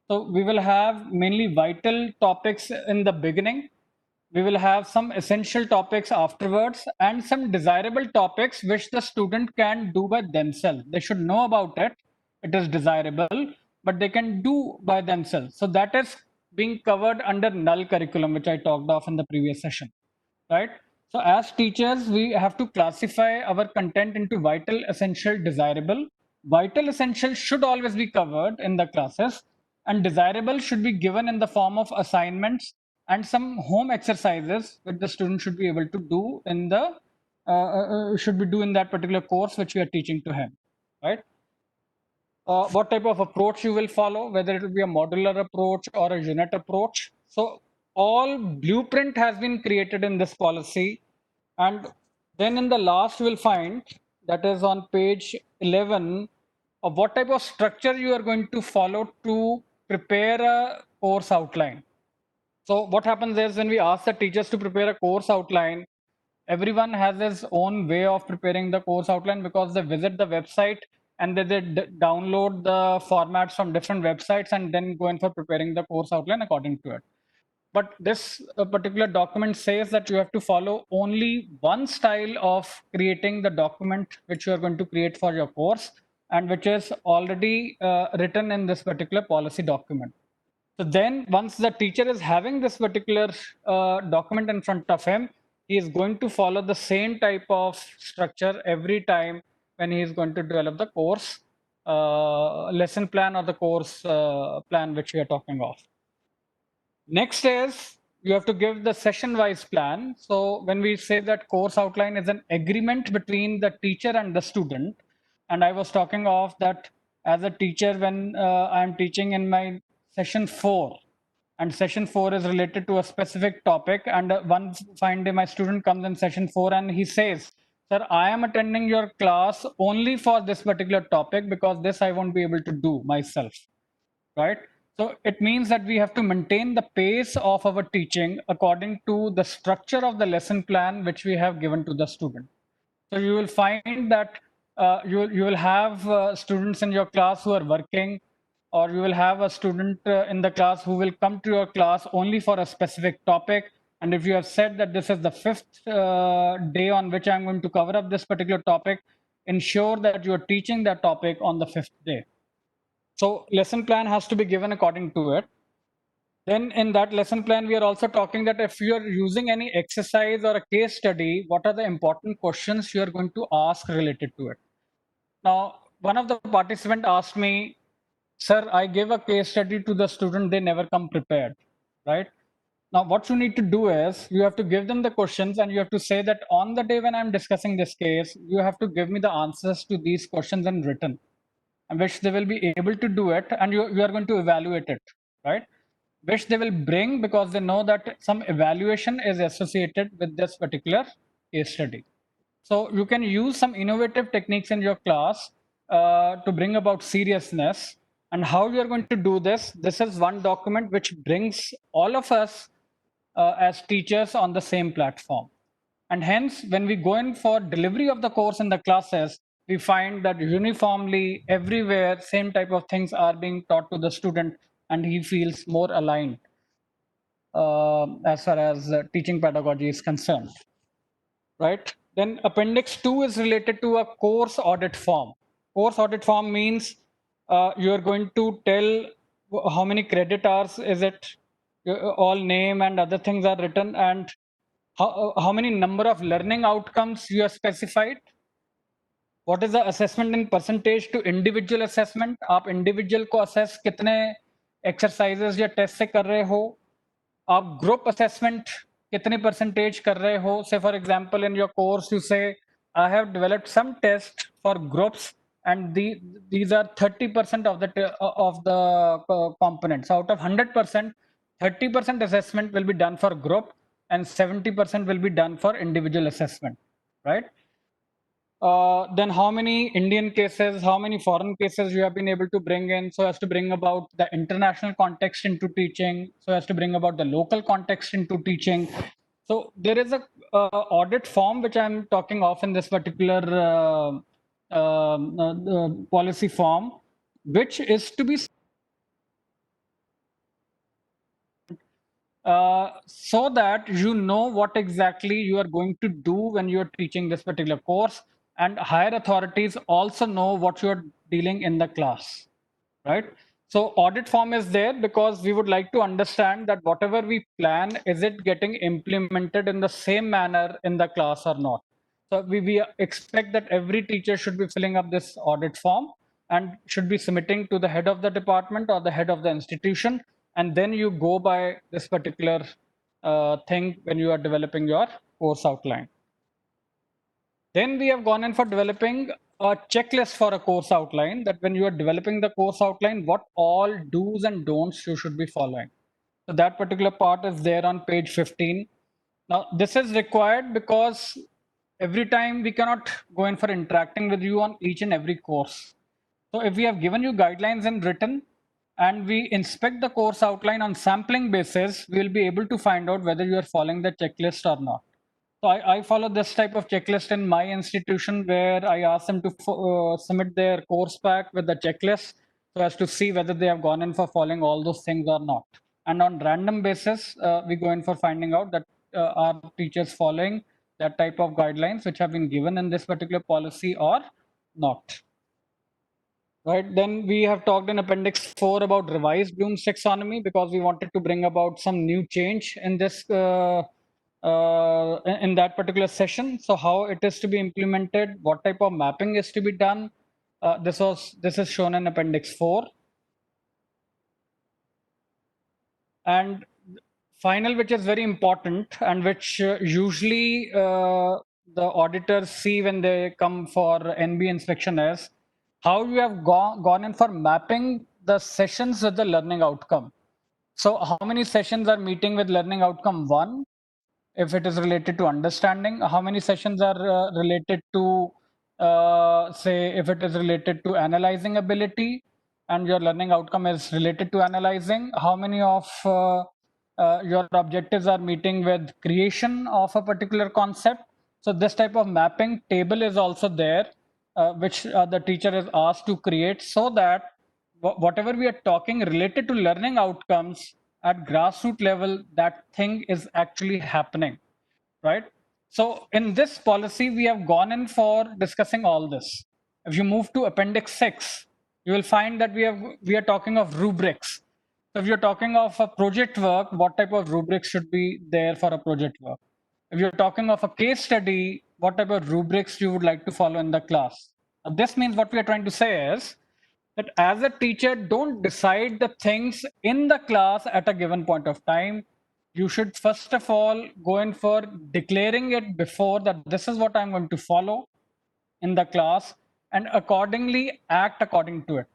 So we will have mainly vital topics in the beginning. We will have some essential topics afterwards, and some desirable topics which the student can do by themselves. They should know about it. It is desirable, but they can do by themselves. So that is being covered under null curriculum, which I talked of in the previous session, right? So as teachers, we have to classify our content into vital, essential, desirable. Vital, essential should always be covered in the classes, and desirable should be given in the form of assignments and some home exercises which the student should be able to do in the should be do in that particular course which we are teaching to him, right? What type of approach you will follow, whether it will be a modular approach or a unit approach. So all blueprint has been created in this policy. And then in the last, you will find that is on page 11 of what type of structure you are going to follow to prepare a course outline. So what happens is when we ask the teachers to prepare a course outline, everyone has his own way of preparing the course outline because they visit the website and they download the formats from different websites and then go in for preparing the course outline according to it. But this particular document says that you have to follow only one style of creating the document which you are going to create for your course and which is already written in this particular policy document. So then once the teacher is having this particular document in front of him, he is going to follow the same type of structure every time when he is going to develop the course lesson plan or the course plan which we are talking of. Next is you have to give the session-wise plan. So when we say that course outline is an agreement between the teacher and the student, and I was talking of that as a teacher when I'm teaching in my session 4, and session 4 is related to a specific topic, and one fine day my student comes in session 4 and he says, sir, I am attending your class only for this particular topic because this I won't be able to do myself, right? So it means that we have to maintain the pace of our teaching according to the structure of the lesson plan which we have given to the student. So you will find that you will have students in your class who are working, or you will have a student in the class who will come to your class only for a specific topic. And if you have said that this is the 5th day on which I'm going to cover up this particular topic, ensure that you are teaching that topic on the 5th day. So lesson plan has to be given according to it. Then in that lesson plan, we are also talking that if you are using any exercise or a case study, what are the important questions you are going to ask related to it? Now, one of the participants asked me, sir, I gave a case study to the student, they never come prepared, right? Now, what you need to do is you have to give them the questions and you have to say that on the day when I'm discussing this case, you have to give me the answers to these questions in written, and which they will be able to do it, and you are going to evaluate it, right? Which they will bring because they know that some evaluation is associated with this particular case study. So you can use some innovative techniques in your class to bring about seriousness. And how you are going to do this? This is one document which brings all of us as teachers on the same platform. And hence, when we go in for delivery of the course in the classes, we find that uniformly everywhere, same type of things are being taught to the student, and he feels more aligned as far as teaching pedagogy is concerned, right? Then Appendix 2 is related to a course audit form. Course audit form means you are going to tell how many credit hours is it, all name and other things are written, and how many number of learning outcomes you have specified. What is the assessment in percentage to individual assessment? आप individual को assess कितने exercises या test से कर रहे हो? आप group assessment कितने percentage कर रहे हो? Say for example in your course you say I have developed some tests for groups and these are 30% of the components. Out of 100%, 30% assessment will be done for group and 70% will be done for individual assessment, right? Then how many Indian cases, how many foreign cases you have been able to bring in so as to bring about the international context into teaching, so as to bring about the local context into teaching. So there is a audit form which I'm talking of in this particular policy form, which is to be so that you know what exactly you are going to do when you are teaching this particular course, and higher authorities also know what you are dealing in the class, right? So audit form is there because we would like to understand that whatever we plan, is it getting implemented in the same manner in the class or not. So we expect that every teacher should be filling up this audit form and should be submitting to the head of the department or the head of the institution, and then you go by this particular thing when you are developing your course outline. Then we have gone in for developing a checklist for a course outline, that when you are developing the course outline, what all do's and don'ts you should be following. So that particular part is there on page 15. Now, this is required because every time we cannot go in for interacting with you on each and every course. So if we have given you guidelines in written and we inspect the course outline on sampling basis, we will be able to find out whether you are following the checklist or not. So I follow this type of checklist in my institution where I ask them to submit their course pack with the checklist so as to see whether they have gone in for following all those things or not. And on random basis, we go in for finding out that are teachers following that type of guidelines which have been given in this particular policy or not. Right, then we have talked in Appendix 4 about revised Bloom's taxonomy because we wanted to bring about some new change in this in that particular session. So how it is to be implemented, what type of mapping is to be done. This is shown in Appendix 4. And final, which is very important and which usually the auditors see when they come for NB inspection is how you have gone in for mapping the sessions with the learning outcome. So how many sessions are meeting with learning outcome 1 if it is related to understanding? How many sessions are related to say if it is related to analyzing ability and your learning outcome is related to analyzing? How many of your objectives are meeting with creation of a particular concept? So this type of mapping table is also there, which the teacher is asked to create so that whatever we are talking related to learning outcomes at grassroots level, that thing is actually happening, right? So in this policy, we have gone in for discussing all this. If you move to Appendix 6, you will find that we are talking of rubrics. So if you're talking of a project work, what type of rubrics should be there for a project work? If you're talking of a case study, what type of rubrics you would like to follow in the class? Now, this means what we are trying to say is that as a teacher, don't decide the things in the class at a given point of time. You should first of all go in for declaring it before that this is what I'm going to follow in the class and accordingly act according to it.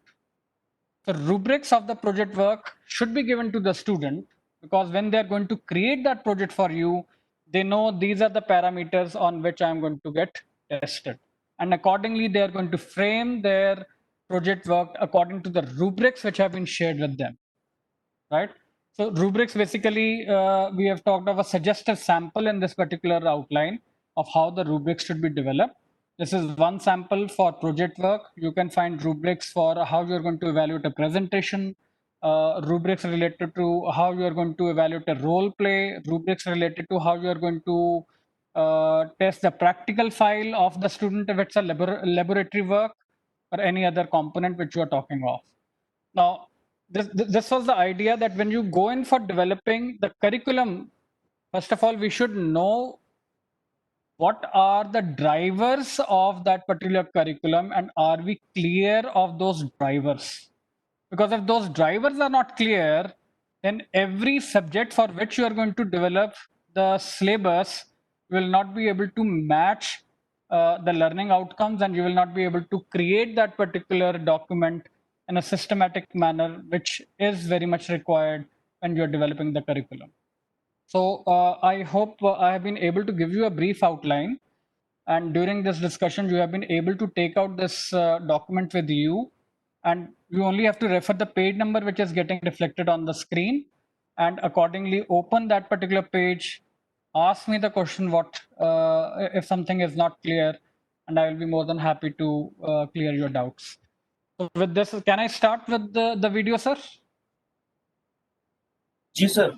The rubrics of the project work should be given to the student because when they're going to create that project for you, they know these are the parameters on which I'm going to get tested. And accordingly, they're going to frame their project work according to the rubrics which have been shared with them, right? So rubrics basically, we have talked of a suggestive sample in this particular outline of how the rubrics should be developed. This is one sample for project work. You can find rubrics for how you're going to evaluate a presentation, rubrics related to how you're going to evaluate a role play, rubrics related to how you're going to test the practical file of the student if it's a laboratory work or any other component which you're talking of. Now, this was the idea that when you go in for developing the curriculum, first of all, we should know what are the drivers of that particular curriculum and are we clear of those drivers? Because if those drivers are not clear, then every subject for which you are going to develop the syllabus will not be able to match the learning outcomes and you will not be able to create that particular document in a systematic manner, which is very much required when you're developing the curriculum. So I hope I have been able to give you a brief outline. And during this discussion, you have been able to take out this document with you. And you only have to refer the page number which is getting reflected on the screen. And accordingly, open that particular page. Ask me the question what if something is not clear. And I will be more than happy to clear your doubts. So with this, can I start with the video, sir? Ji, sir.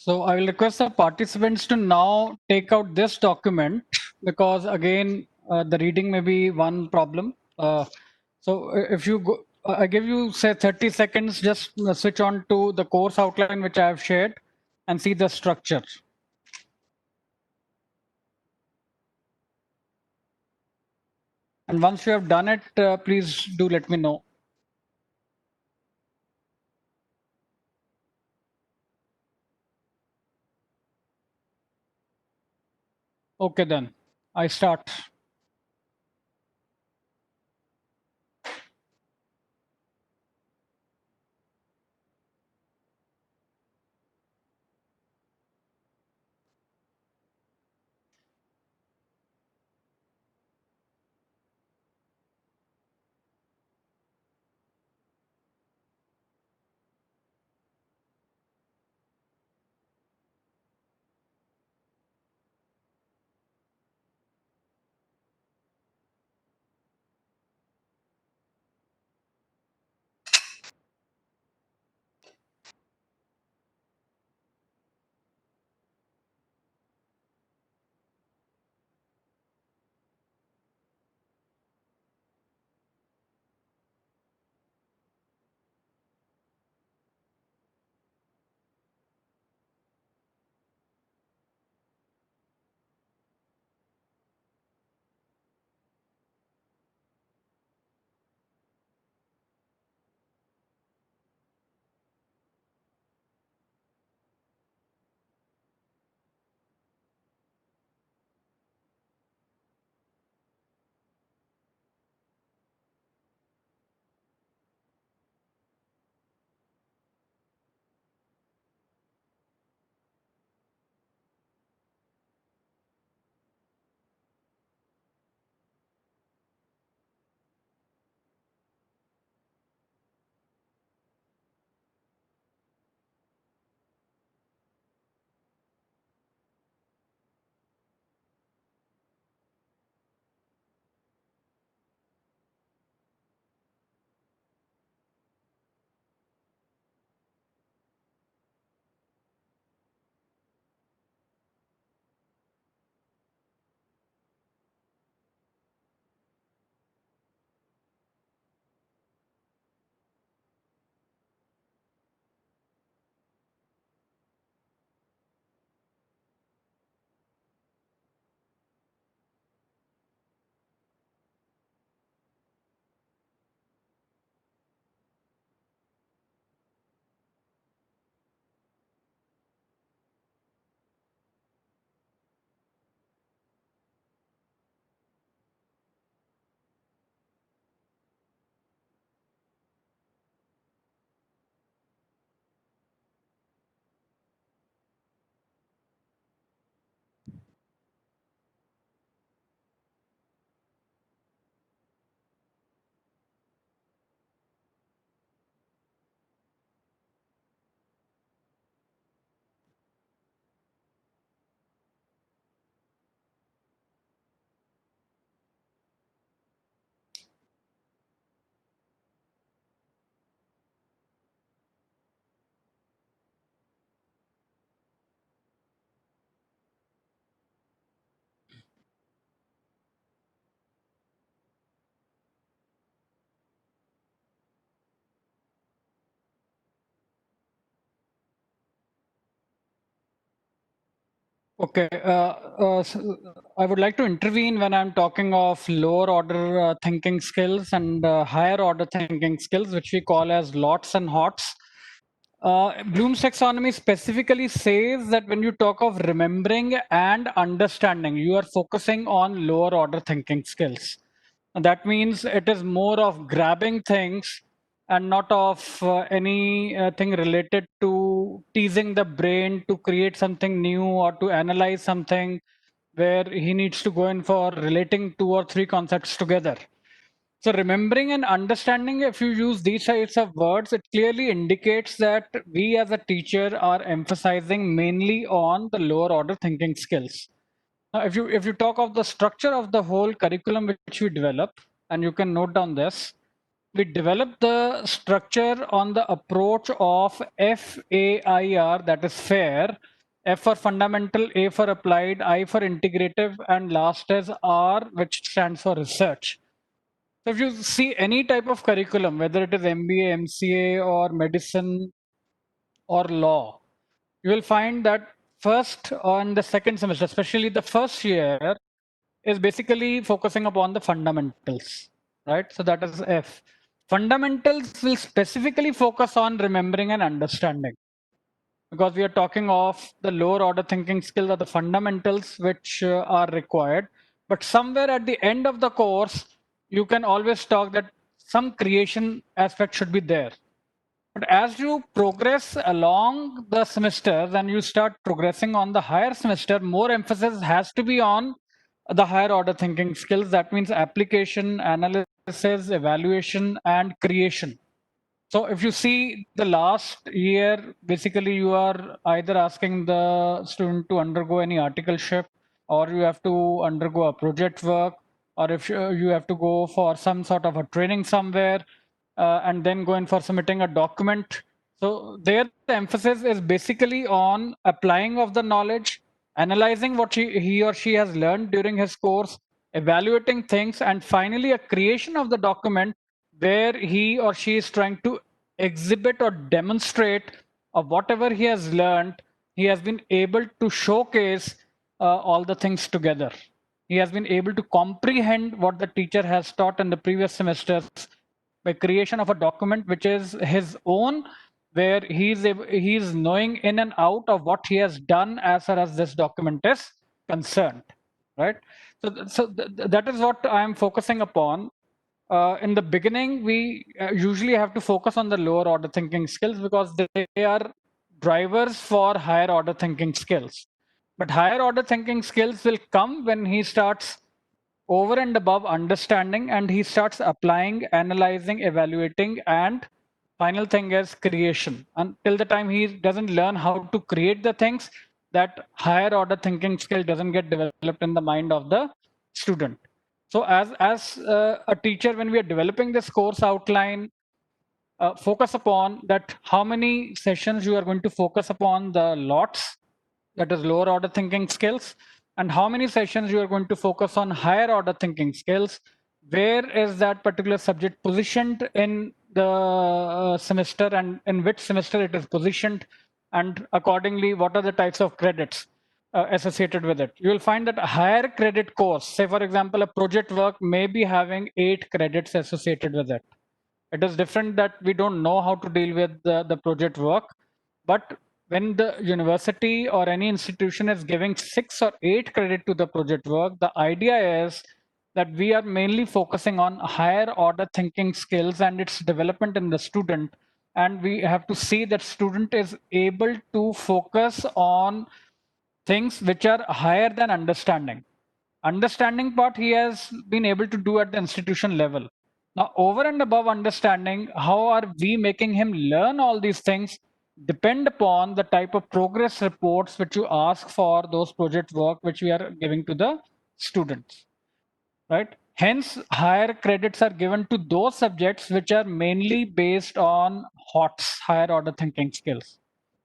So I will request the participants to now take out this document because again, the reading may be one problem. So if you go, I give you say 30 seconds, just switch on to the course outline which I have shared and see the structure. And once you have done it, please do let me know. Okay, then I start. Okay, I would like to intervene when I'm talking of lower order thinking skills and higher order thinking skills, which we call as lots and hots. Bloom's taxonomy specifically says that when you talk of remembering and understanding, you are focusing on lower order thinking skills. And that means it is more of grabbing things and not of anything related to teasing the brain to create something new or to analyze something where he needs to go in for relating two or three concepts together. So remembering and understanding, if you use these types of words, it clearly indicates that we as a teacher are emphasizing mainly on the lower order thinking skills. Now, if you talk of the structure of the whole curriculum which we develop, and you can note down this, we developed the structure on the approach of FAIR, that is FAIR, F for fundamental, A for applied, I for integrative, and last is R, which stands for research. So if you see any type of curriculum, whether it is MBA, MCA, or medicine or law, you will find that first and the second semester, especially the first year, is basically focusing upon the fundamentals, right? So that is F. Fundamentals will specifically focus on remembering and understanding, because we are talking of the lower order thinking skills or the fundamentals which are required. But somewhere at the end of the course, you can always talk that some creation aspect should be there. But as you progress along the semesters and you start progressing on the higher semester, more emphasis has to be on the higher order thinking skills. That means application, analysis, evaluation, and creation. So if you see the last year, basically you are either asking the student to undergo any articleship, or you have to undergo a project work, or if you have to go for some sort of a training somewhere, and then go in for submitting a document. So there the emphasis is basically on applying of the knowledge, analyzing what he or she has learned during his course, evaluating things, and finally a creation of the document where he or she is trying to exhibit or demonstrate of whatever he has learned. He has been able to showcase all the things together. He has been able to comprehend what the teacher has taught in the previous semesters by creation of a document which is his own, where he's knowing in and out of what he has done as far as this document is concerned, right? That is what I am focusing upon. In the beginning, we usually have to focus on the lower order thinking skills because they are drivers for higher order thinking skills. But higher order thinking skills will come when he starts over and above understanding and he starts applying, analyzing, evaluating, and final thing is creation. Until the time he doesn't learn how to create the things, that higher order thinking skill doesn't get developed in the mind of the student. So as a teacher, when we are developing this course outline, focus upon that how many sessions you are going to focus upon the lots, that is lower order thinking skills, and how many sessions you are going to focus on higher order thinking skills. Where is that particular subject positioned in the semester, and in which semester it is positioned, and accordingly what are the types of credits associated with it. You will find that a higher credit course, say for example a project work, may be having 8 credits associated with it. It is different that we don't know how to deal with the project work, but when the university or any institution is giving 6 or 8 credit to the project work, the idea is that we are mainly focusing on higher order thinking skills and its development in the student. And we have to see that student is able to focus on things which are higher than understanding. Understanding part he has been able to do at the institution level. Now, over and above understanding, how are we making him learn all these things depend upon the type of progress reports which you ask for those project work which we are giving to the students, right? Hence, higher credits are given to those subjects which are mainly based on HOTS, higher order thinking skills.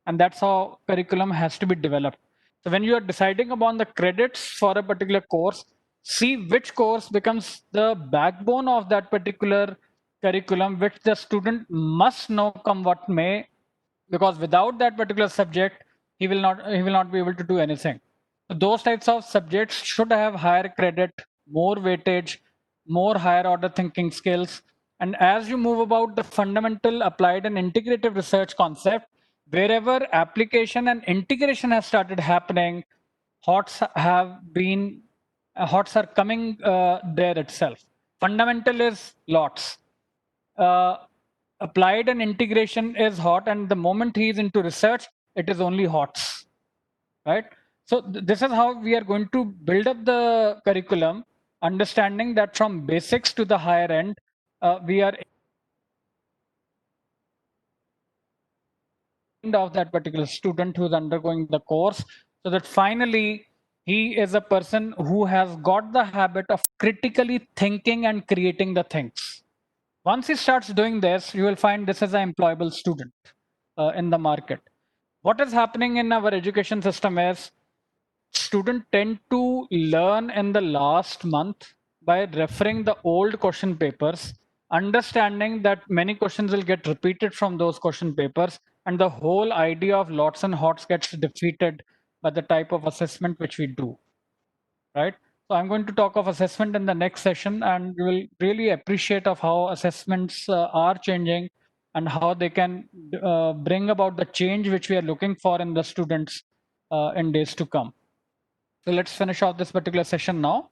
And that's how curriculum has to be developed. So when you are deciding upon the credits for a particular course, see which course becomes the backbone of that particular curriculum, which the student must know come what may, because without that particular subject, he will not be able to do anything. So those types of subjects should have higher credit, more weightage, more higher order thinking skills. And as you move about the fundamental, applied, and integrative research concept, wherever application and integration has started happening, HOTS are coming there itself. Fundamental is lots. Applied and integration is hot, and the moment he is into research, it is only HOTS, right? So this is how we are going to build up the curriculum, understanding that from basics to the higher end, we are of that particular student who is undergoing the course, so that finally he is a person who has got the habit of critically thinking and creating the things. Once he starts doing this, you will find this is an employable student in the market. What is happening in our education system is students tend to learn in the last month by referring the old question papers, understanding that many questions will get repeated from those question papers, and the whole idea of lots and hots gets defeated by the type of assessment which we do, right? So I'm going to talk of assessment in the next session, and we will really appreciate of how assessments are changing and how they can bring about the change which we are looking for in the students in days to come. So let's finish off this particular session now.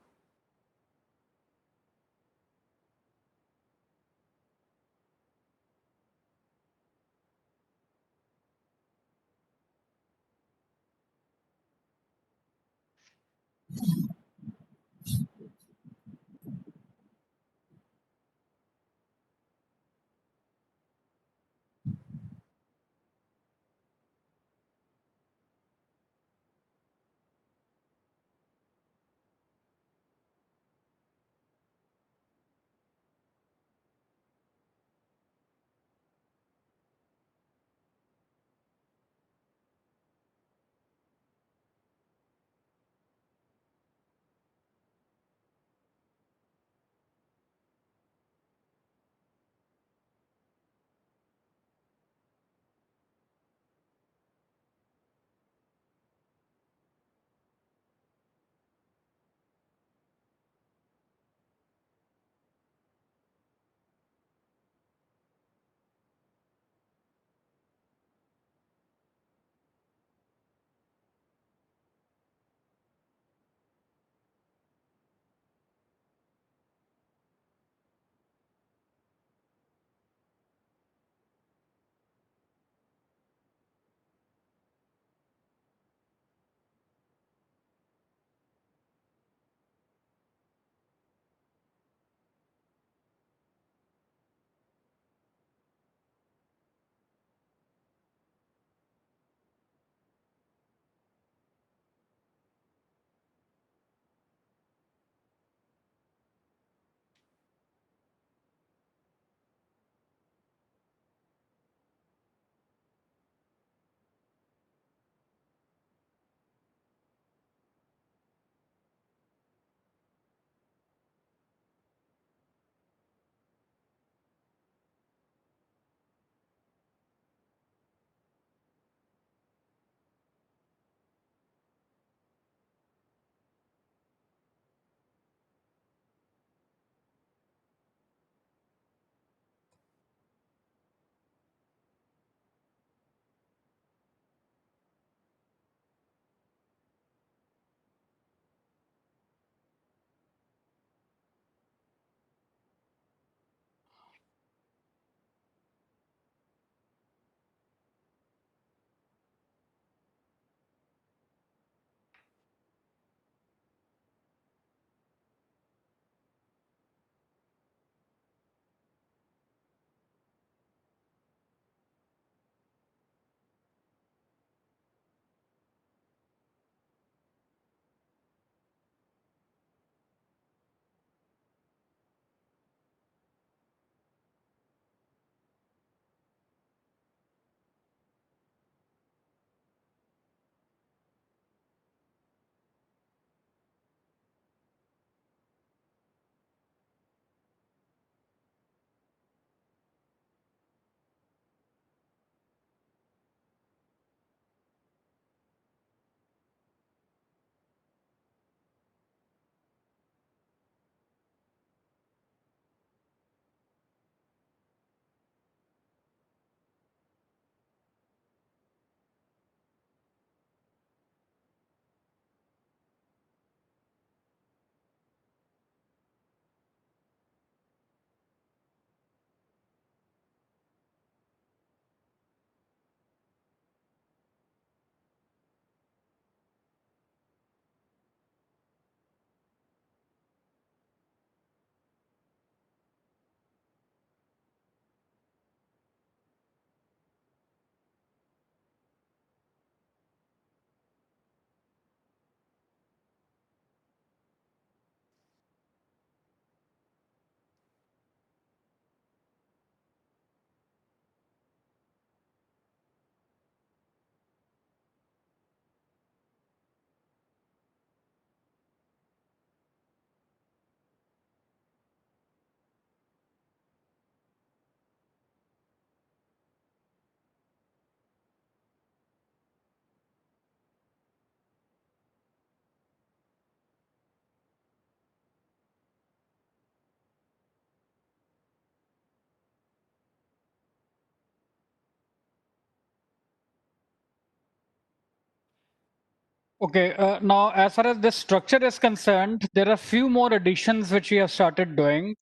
Okay, now as far as this structure is concerned, there are few more additions which we have started doing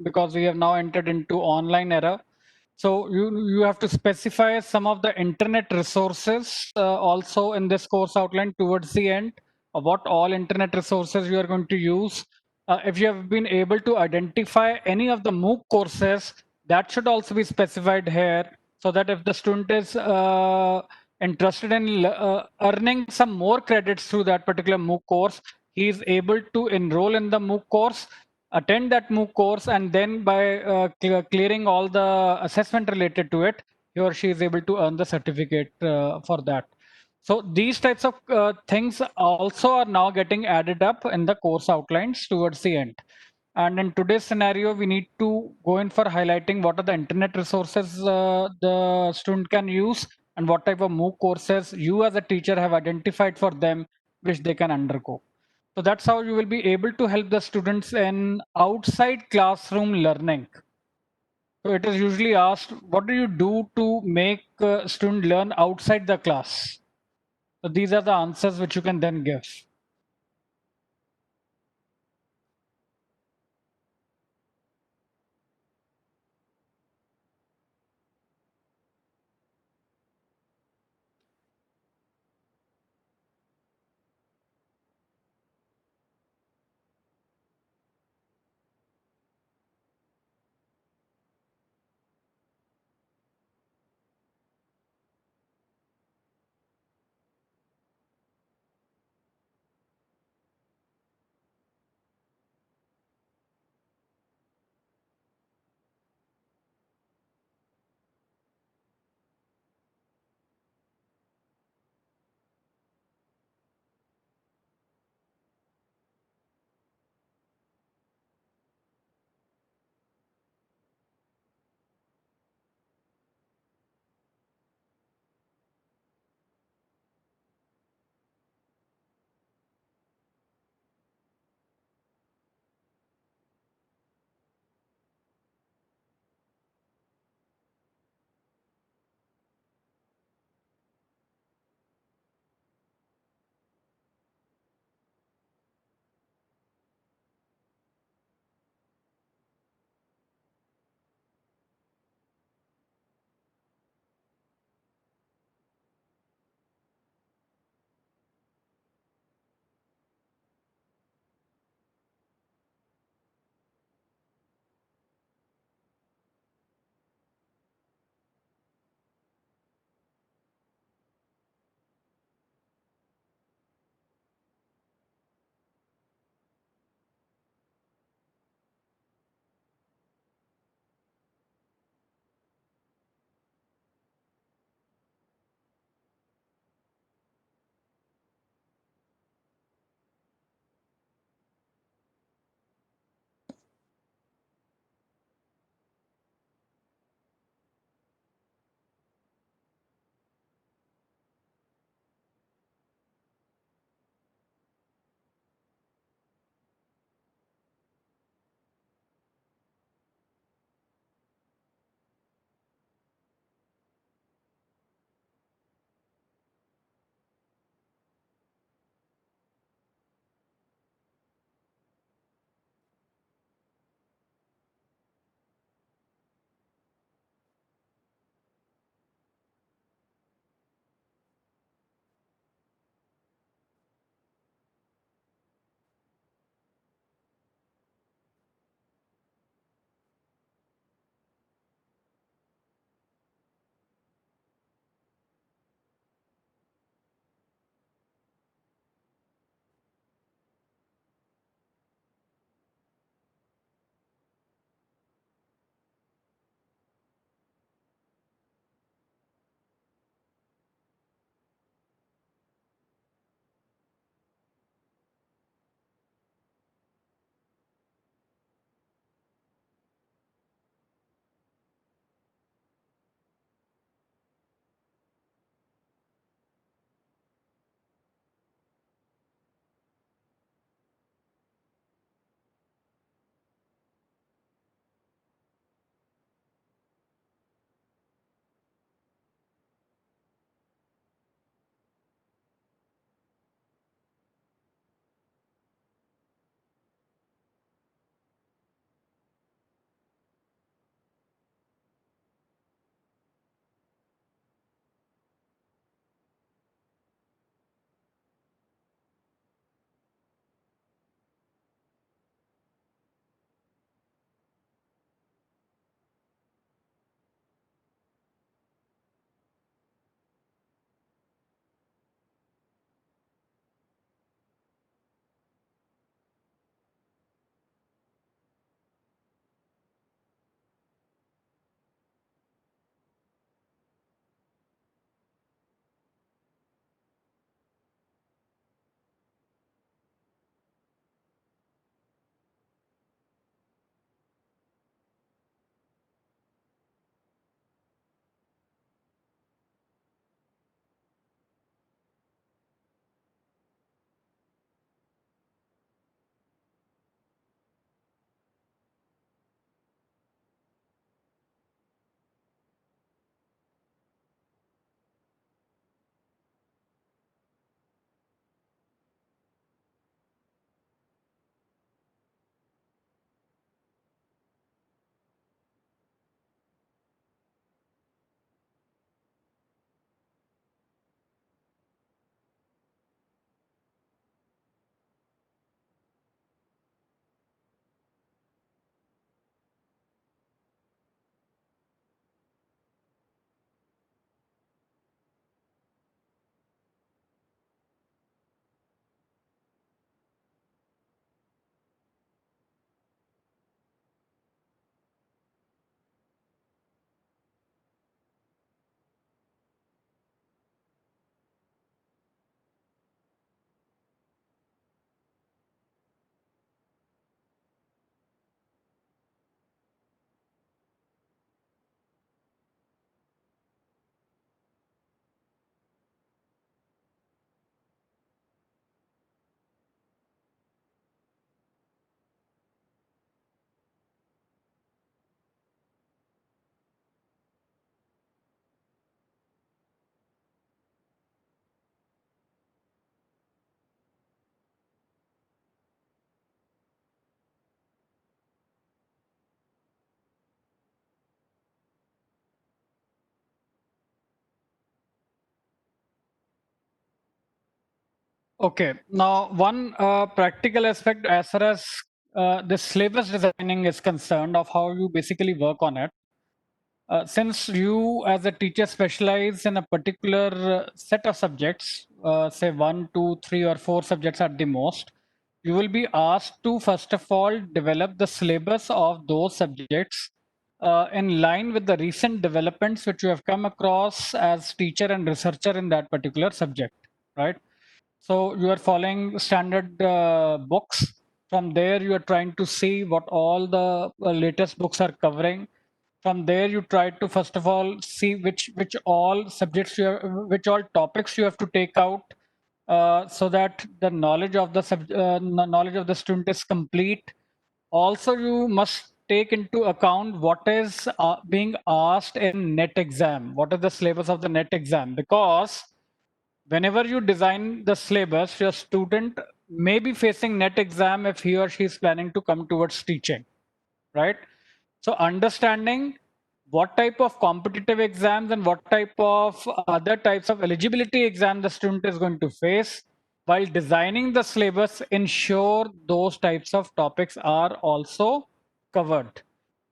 because we have now entered into online era. So you have to specify some of the internet resources also in this course outline towards the end of what all internet resources you are going to use. If you have been able to identify any of the MOOC courses, that should also be specified here so that if the student is interested in earning some more credits through that particular MOOC course, he is able to enroll in the MOOC course, attend that MOOC course, and then by clearing all the assessment related to it, he or she is able to earn the certificate for that. So these types of things also are now getting added up in the course outlines towards the end. And in today's scenario, we need to go in for highlighting what are the internet resources the student can use and what type of MOOC courses you as a teacher have identified for them, which they can undergo. So that's how you will be able to help the students in outside classroom learning. So it is usually asked, what do you do to make a student learn outside the class? So these are the answers which you can then give. Okay. Now, one practical aspect as far as the syllabus designing is concerned of how you basically work on it. Since you as a teacher specialize in a particular set of subjects, say 1, 2, 3, or 4 subjects at the most, you will be asked to first of all develop the syllabus of those subjects in line with the recent developments which you have come across as teacher and researcher in that particular subject, right? So you are following standard books. From there, you are trying to see what all the latest books are covering. From there, you try to first of all see which all subjects you have, which all topics you have to take out, so that the knowledge of the knowledge of the student is complete. Also, you must take into account what is being asked in net exam. What is the syllabus of the net exam? Because whenever you design the syllabus, your student may be facing net exam if he or she is planning to come towards teaching, right? So understanding what type of competitive exams and what type of other types of eligibility exam the student is going to face while designing the syllabus, ensure those types of topics are also covered.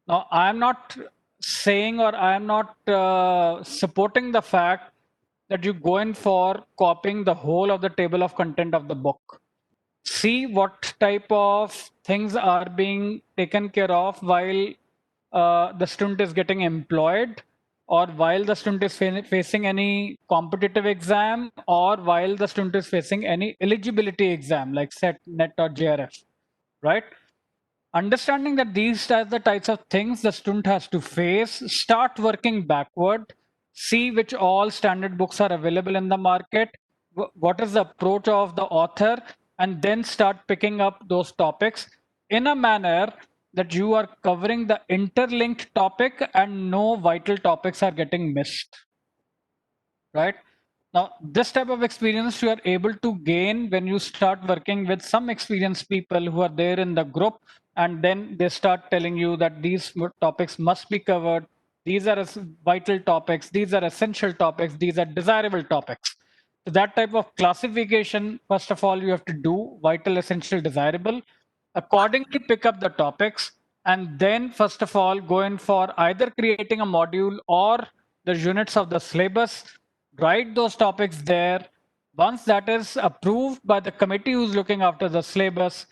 Now, I am not saying or I am not supporting the fact that you go in for copying the whole of the table of content of the book. See what type of things are being taken care of while the student is getting employed, or while the student is facing any competitive exam, or while the student is facing any eligibility exam like set, net, or JRF, right? Understanding that these are the types of things the student has to face, start working backward, see which all standard books are available in the market, what is the approach of the author, and then start picking up those topics in a manner that you are covering the interlinked topic and no vital topics are getting missed, right? Now, this type of experience you are able to gain when you start working with some experienced people who are there in the group, and then they start telling you that these topics must be covered. These are vital topics, these are essential topics, these are desirable topics. So that type of classification, first of all, you have to do vital, essential, desirable. Accordingly, pick up the topics, and then first of all, go in for either creating a module or the units of the syllabus. Write those topics there. Once that is approved by the committee who's looking after the syllabus,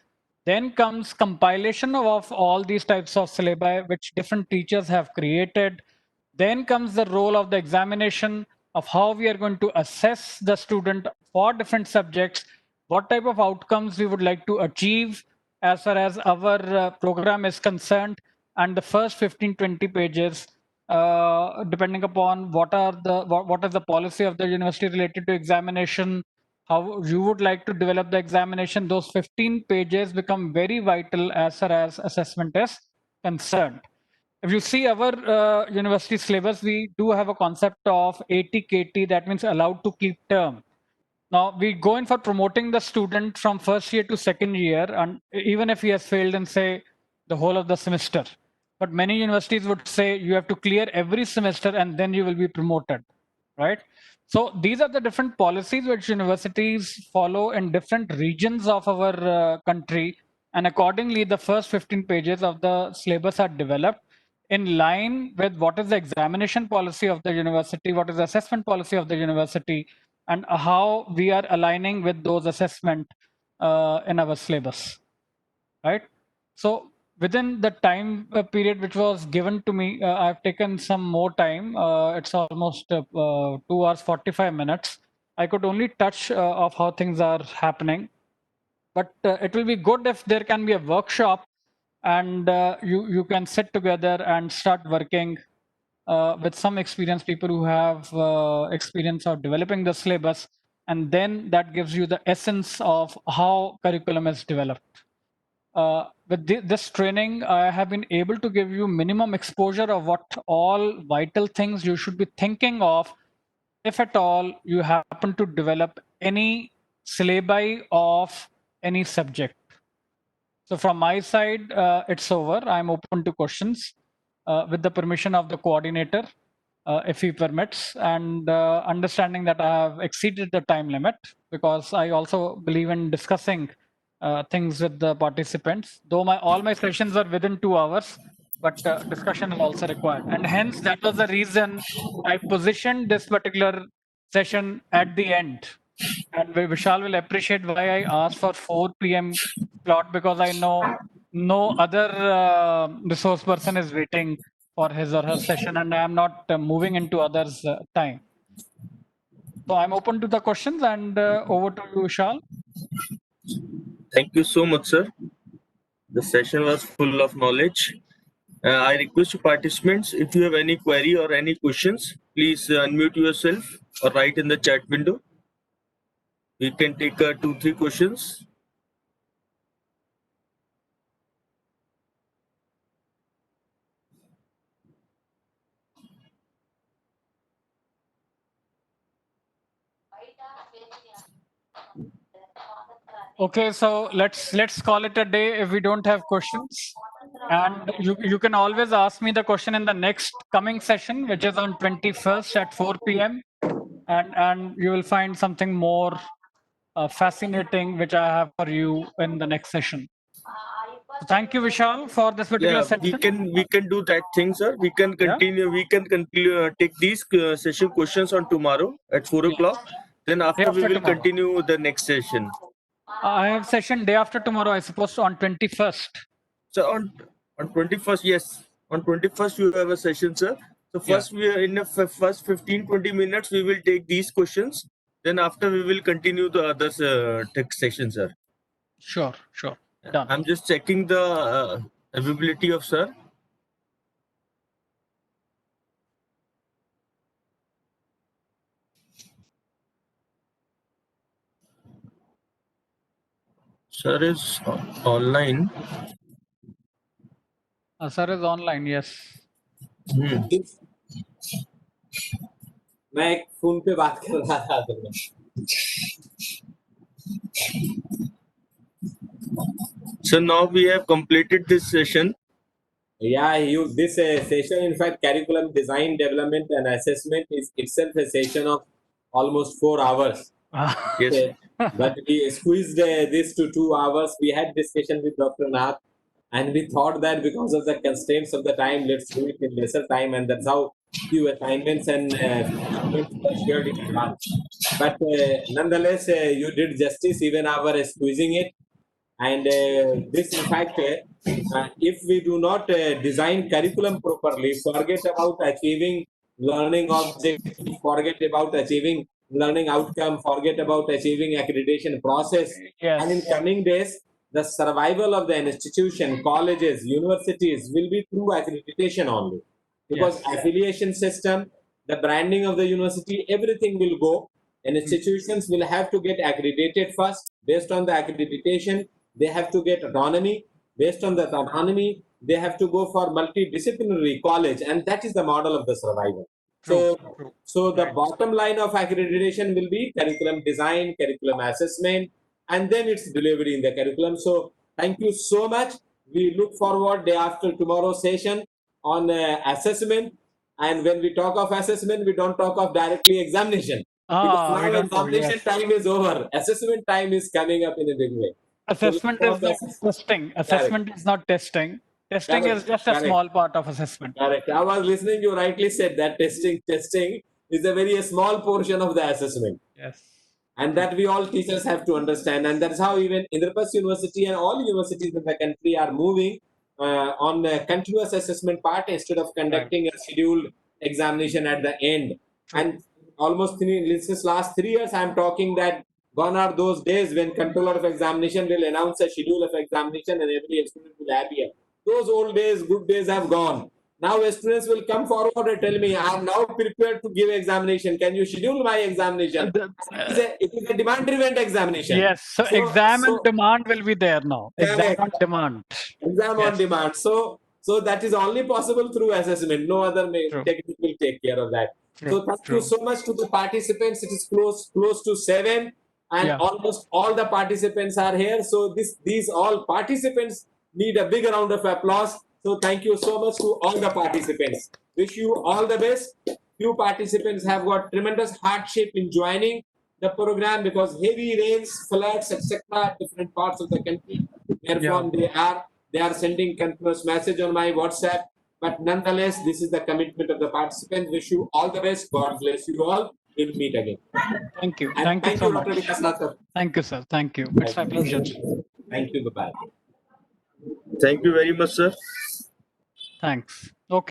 then comes compilation of all these types of syllabi which different teachers have created. Then comes the role of the examination of how we are going to assess the student for different subjects, what type of outcomes we would like to achieve as far as our program is concerned, and the first 15-20 pages, depending upon what is the policy of the university related to examination, how you would like to develop the examination, those 15 pages become very vital as far as assessment is concerned. If you see our university syllabus, we do have a concept of 80 KT, that means allowed to keep term. Now we go in for promoting the student from first year to second year, and even if he has failed in, say, the whole of the semester. But many universities would say you have to clear every semester and then you will be promoted, right? So these are the different policies which universities follow in different regions of our country. And accordingly, the first 15 pages of the syllabus are developed in line with what is the examination policy of the university, what is the assessment policy of the university, and how we are aligning with those assessment in our syllabus, right? So within the time period which was given to me, I've taken some more time. It's almost 2 hours 45 minutes. I could only touch of how things are happening, but it will be good if there can be a workshop and you can sit together and start working with some experienced people who have experience of developing the syllabus, and then that gives you the essence of how curriculum is developed. With this training, I have been able to give you minimum exposure of what all vital things you should be thinking of if at all you happen to develop any syllabi of any subject. So from my side, it's over. I'm open to questions with the permission of the coordinator, if he permits, and understanding that I have exceeded the time limit, because I also believe in discussing things with the participants. Though all my sessions are within 2 hours, but discussion is also required. And hence, that was the reason I positioned this particular session at the end. And Vishal will appreciate why I asked for 4 p.m. slot, because I know no other resource person is waiting for his or her session, and I am not moving into others' time. So I'm open to the questions, and over to you, Vishal. Thank you so much, sir. The session was full of knowledge. I request to participants, if you have any query or any questions, please unmute yourself or write in the chat window. We can take 2-3 questions. Okay, so let's call it a day if we don't have questions. And you can always ask me the question in the next coming session, which is on 21st at 4 p.m. And you will find something more fascinating, which I have for you in the next session. So thank you, Vishal, for this particular Yeah, session. we can do that thing, sir. We can continue. We can continue take these session questions on tomorrow at 4 o'clock. Then Day after we after will tomorrow. continue the next session. I have session day after tomorrow, I suppose, on 21st. So on 21st, yes, on 21st you have a session, sir. So first we are in the first 15-20 minutes we will take these questions. Then after we will continue the other text session, sir. Sure. Done. I'm just checking the availability of sir. Sir is online. Sir is online, yes. मैं एक phone पे बात कर रहा था तो So now we have completed this session. Yeah, this session, in fact, curriculum design, development, and assessment is itself a session of almost 4 hours. Yes. But we squeezed this to 2 hours. We had discussion with Dr. Nath, and we thought that because of the constraints of the time, let's do it in lesser time, and that's how few assignments and assignments were shared in advance. But nonetheless, you did justice, even our squeezing it. And this, in fact, if we do not design curriculum properly, forget about achieving learning objective, forget about achieving learning outcome, forget about achieving accreditation process. Yes. And in coming days, the survival of the institution, colleges, universities will be through accreditation only. Because affiliation system, the branding of the university, everything will go. And institutions will have to get accredited first. Based on the accreditation, they have to get autonomy. Based on that autonomy, they have to go for multidisciplinary college, and that is the model of the survival. So the bottom line of accreditation will be curriculum design, curriculum assessment, and then its delivery in the curriculum. So thank you so much. We look forward day after tomorrow's session on assessment. And when we talk of assessment, we don't talk of directly examination. Because now examination time is over. Assessment time is coming up in a big way. Assessment is not testing. Assessment is not testing. Testing is just a small part of assessment. Correct. I was listening. You rightly said that testing is a very small portion of the assessment. Yes. And that we all teachers have to understand. And that's how even Indraprasth University and all universities in the country are moving on the continuous assessment part instead of conducting a scheduled examination at the end. And almost since last 3 years, I'm talking that gone are those days when controller of examination will announce a schedule of examination and every student will appear. Those old days, good days have gone. Now students will come forward and tell me, I am now prepared to give examination. Can you schedule my examination? It is a demand-driven examination. Yes, so exam and demand will be there now. Exam on demand. Exam on demand. So that is only possible through assessment. No other technique will take care of that. So thank you so much to the participants. It is close to 7, and almost all the participants are here. So these all participants need a big round of applause. So thank you so much to all the participants. Wish you all the best. Few participants have got tremendous hardship in joining. the program because heavy rains, floods, etc. at different parts of the country. Therefore, they are sending continuous message on my WhatsApp. But nonetheless, this is the commitment of the participants. Wish you all the best. God bless you all. We'll meet again. Thank you. And Thank you so much. Dr. Vikas Nath, sir. Thank you, sir. Thank you. It's my pleasure. Thank you. Bye-bye. Thank you very much, sir. Thanks. Okay.